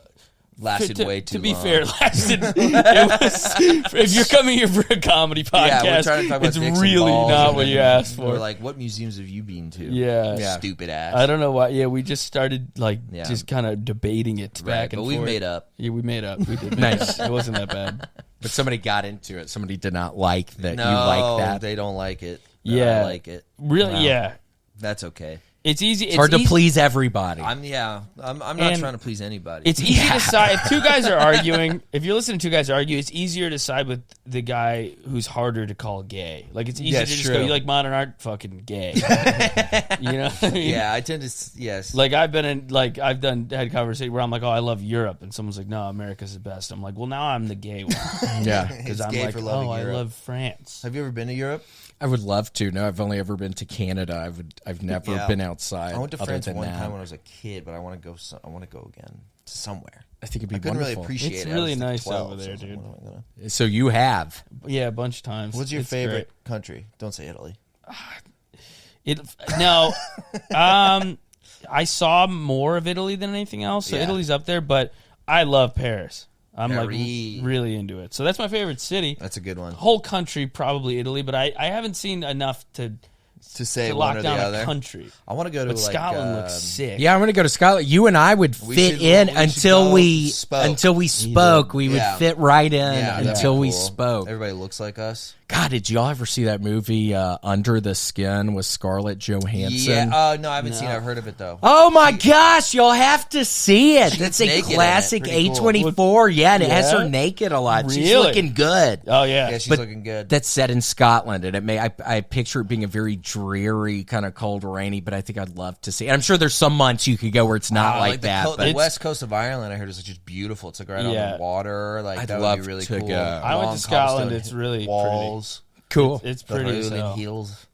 Lasted way too To be long. fair, lasted. It was, if you're coming here for a comedy podcast, Yeah, we're trying to talk about it's dicks and really balls, not and what then you asked for. We're like, what museums have you been to? Yeah. Stupid ass. I don't know why. Yeah, we just started Yeah. just kind of debating it Right, back and but forth. we made up. Yeah, we made up. We did. Nice. It wasn't that bad. But somebody got into it. Somebody did not like that No, you like that. they don't like it. No, Yeah. I like it. Really? Wow. Yeah. That's okay. It's easy. It's hard to please everybody. I'm not And trying to please anybody. It's easy to side. If two guys are arguing, if you're listening to two guys argue, it's easier to side with the guy who's harder to call gay. Like, it's easier Yeah, to just true. go, you like modern art? Fucking gay. You know what I mean? yeah, I tend to yes. Like, I've had conversation where I'm like, oh, I love Europe. And someone's like, no, America's the best. I'm like, well, now I'm the gay one. Yeah. Because It's I'm gay like, for loving oh, Europe. I love France. Have you ever been to Europe? I would love to. No, I've only ever been to Canada. I've never Yeah. been outside. I went to other France than one that. time when I was a kid, but I want to go. I want to go again to somewhere. I think it'd be I couldn't really wonderful. appreciate It's it. I really was like nice 12, over there, so I was like, dude. what am I gonna- So you have. Yeah, a bunch of times. What's your It's favorite great. country? Don't say Italy. No. I saw more of Italy than anything else, so Yeah. Italy's up there, but I love Paris. I'm like Paris. really into it. So that's my favorite city. That's a good one. Whole country, probably Italy, but I haven't seen enough to To say to one lock or the down a other. country. I want to go to But like Scotland looks sick. Yeah, I'm going to go to Scotland. You and I would We fit should- in we should until go we spoke. until we spoke. We would Yeah. fit right in Yeah, that'd be until we cool. spoke. Everybody looks like us. God, did y'all ever see that movie Under the Skin with Scarlett Johansson? Yeah. No, I haven't seen it. I've heard of it though. Oh my gosh, y'all have to see it. That's a naked in it. classic Pretty cool. A24. Yeah, and it has her Yeah? naked a lot. She's Really? looking good. Oh yeah. Yeah, she's But looking good. That's set in Scotland, and I picture it being a very dreary, kind of cold, rainy. But I think I'd love to see. And I'm sure there's some months you could go where it's not like the that. the But west coast of Ireland, I heard is just beautiful. It's like right on Yeah. the water. Like I'd that love would be really to cool. go. I went Long to Scotland. cobblestone It's really walls. cool. It's The pretty. as rolling hell. hills.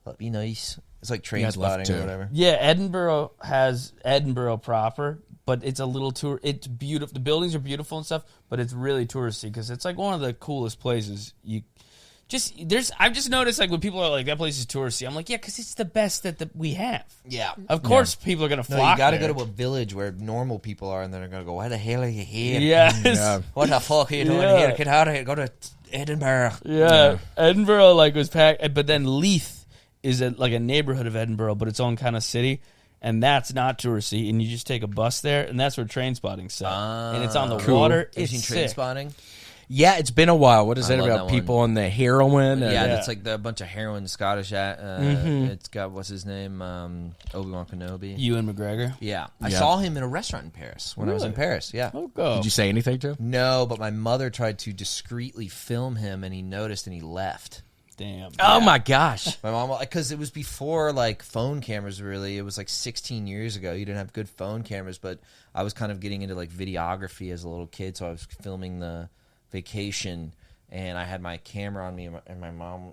That'd be nice. It's like train Yeah, I'd love spotting to. or whatever. Yeah, Edinburgh has Edinburgh proper, but it's a little tour. It's beautiful. The buildings are beautiful and stuff, but it's really touristy because it's like one of the coolest places. I've just noticed like when people are like that place is touristy, I'm like, yeah, because it's the best that we have. Yeah. Of course, people are gonna flock. No, you got to there. go to a village where normal people are, and then they're gonna go, "Why the hell are you here? Yeah. What the fuck are you doing Yeah. here? Get out of here. Go to Edinburgh." Yeah, Edinburgh like was packed, but then Leith is like a neighborhood of Edinburgh, but its own kind of city, and that's not touristy. And you just take a bus there, and that's where Train Spotting's set, and it's on the Cool. water. Have you It's seen Train sick. Spotting? Yeah, it's been a while. What is I it love about that people on the heroin? Yeah, And, it's like a bunch of heroin Scottish. It's got what's his name, Obi-Wan Kenobi. Ewan McGregor. Yeah, I Yeah. saw him in a restaurant in Paris when I was in Really? Paris. Yeah. Oh, go. Did you say anything to him? No, but my mother tried to discreetly film him, and he noticed, and he left. Damn. Oh my gosh. My mom, because it was before like phone cameras. Really, it was like 16 years ago. You didn't have good phone cameras, but I was kind of getting into like videography as a little kid, so I was filming the vacation, and I had my camera on me, and my mom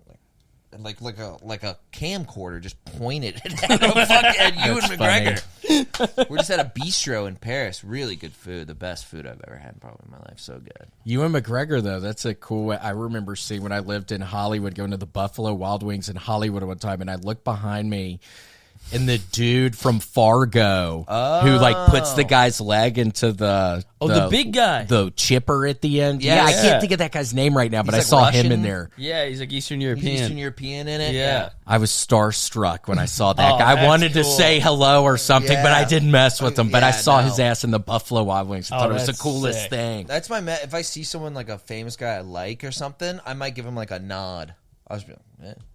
like a camcorder just pointed at Ewan McGregor. We're just at a bistro in Paris. Really good food, the best food I've ever had probably in my life. So good. Ewan McGregor, though, that's a cool. I remember seeing when I lived in Hollywood, going to the Buffalo Wild Wings in Hollywood one time, and I looked behind me, and the dude from Fargo who like puts the guy's leg into the big guy, the chipper at the end. Yes. Yeah, I Yeah. can't think of that guy's name right now, but I like saw him Russian? in there. yeah, he's like Eastern He's European. Eastern European in it. Yeah. I was starstruck when I saw that Oh, guy. I that's wanted to cool. say hello or something, but I Yeah. didn't mess with him. But I Yeah, saw no. his ass in the Buffalo Wild Wings. I Oh, thought it was the that's coolest sick. thing. That's my if I see someone like a famous guy I like or something, I might give him like a nod. I was,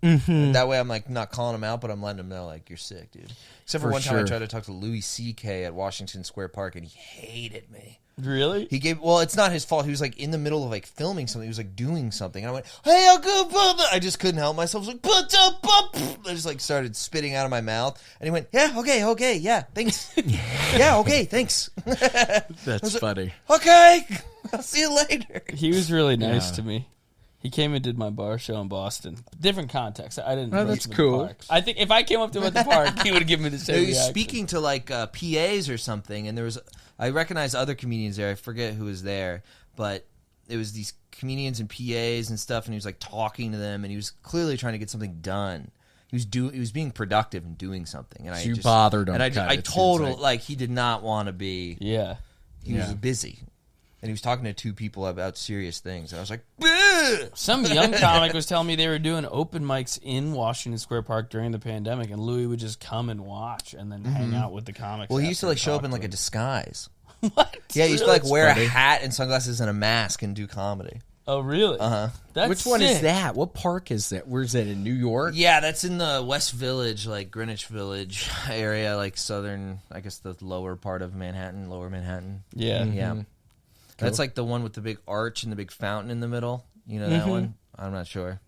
Yeah. That way I'm like not calling him out, but I'm letting him know like you're sick, dude. Except for one time I tried to talk to Louis C.K. at Washington Square Park, and he hated me. Really? It's not his fault. He was like in the middle of like filming something. He was like doing something. And I went, hey, Uncle Bubba. I just couldn't help myself. I was like, I just like started spitting out of my mouth. And he went, yeah, okay, yeah, thanks. Yeah, okay, thanks. That's funny. Like, okay, I'll see you later. He was really nice to me. He came and did my bar show in Boston. Different context. I didn't. Oh, that's cool. I think if I came up to him at the park, he would have given me the same. He was reaction. speaking to like PAs or something, and I recognized other comedians there. I forget who was there, but it was these comedians and PAs and stuff, and he was like talking to them, and he was clearly trying to get something done. He was being productive and doing something, and you bothered him. And I told him like he did not want to be. Yeah, he was busy. And he was talking to two people about serious things. And I was like, bleh! Some young comic was telling me they were doing open mics in Washington Square Park during the pandemic, and Louis would just come and watch and then hang out with the comics. Well, he used to like show up in like a disguise. What? Yeah, he used to like wear a hat and sunglasses and a mask and do comedy. Oh, really? Uh-huh. Which one is that? What park is that? Where's that, in New York? Yeah, that's in the West Village, like Greenwich Village area, like southern, I guess the lower part of Manhattan, lower Manhattan. Yeah. Yeah. Cool. That's like the one with the big arch and the big fountain in the middle. You know that one? I'm not sure.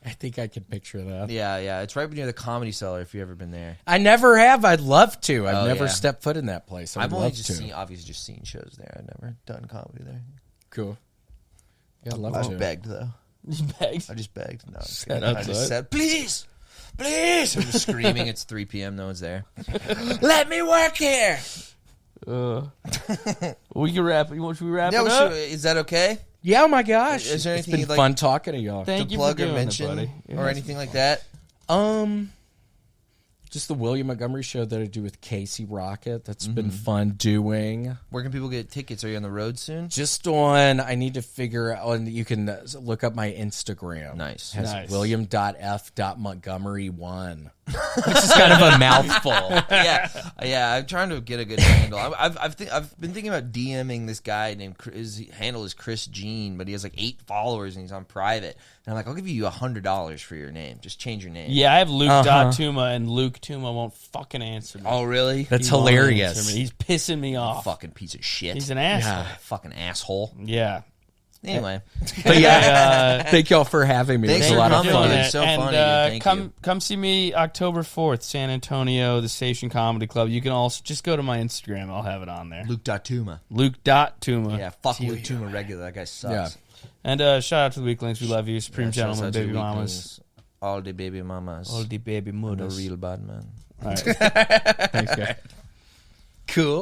I think I can picture that. Yeah. It's right near the Comedy Cellar if you've ever been there. I never have. I'd love to. I've never stepped foot in that place. I've only just seen shows there. I've never done comedy there. Cool. Yeah, I'd love I to. begged, though. You begged? I just begged. No, I just said, please. I'm just screaming. It's 3 p.m. No one's there. Let me work here. We can wrap. Should we wrap it up? Is that okay? Yeah, oh my gosh. Is there anything it's you'd been like fun talking to y'all. Thank to you plug for or doing mention it, buddy. or anything like that? Just the William Montgomery Show that I do with Casey Rocket. That's been fun doing. Where can people get tickets? Are you on the road soon? Just on, I need to figure out, and you can look up my Instagram. Nice. It has Nice. William.f.Montgomery1. Which is kind of a mouthful. Yeah. I'm trying to get a good handle. I've been thinking about DMing this guy named his handle is Chris Jean, but he has like 8 followers and he's on private. And I'm like, I'll give you $100 for your name. Just change your name. Yeah, I have Luke.Tuma, and Luke Tuma won't fucking answer me. Oh, really? That's He won't hilarious. answer me. He's pissing me off. Fucking piece of shit. He's an asshole. Fucking asshole. Yeah. Anyway. But yeah, thank y'all for having me. Thanks It was a for lot of coming. fun. It's so and, funny, dude. Thank you. Come see me October 4th, San Antonio, the Station Comedy Club. You can also just go to my Instagram. I'll have it on there. Luke.Tuma. Luke.Tuma. Yeah, fuck Luke Tuma regular. That guy sucks. Yeah. And shout out to the Weaklings. We love you. Supreme Shouts Gentlemen, out to baby the mamas. Weaklings. All the baby mamas. All the baby The mothers. real bad man. All right. Thanks, guys. Cool.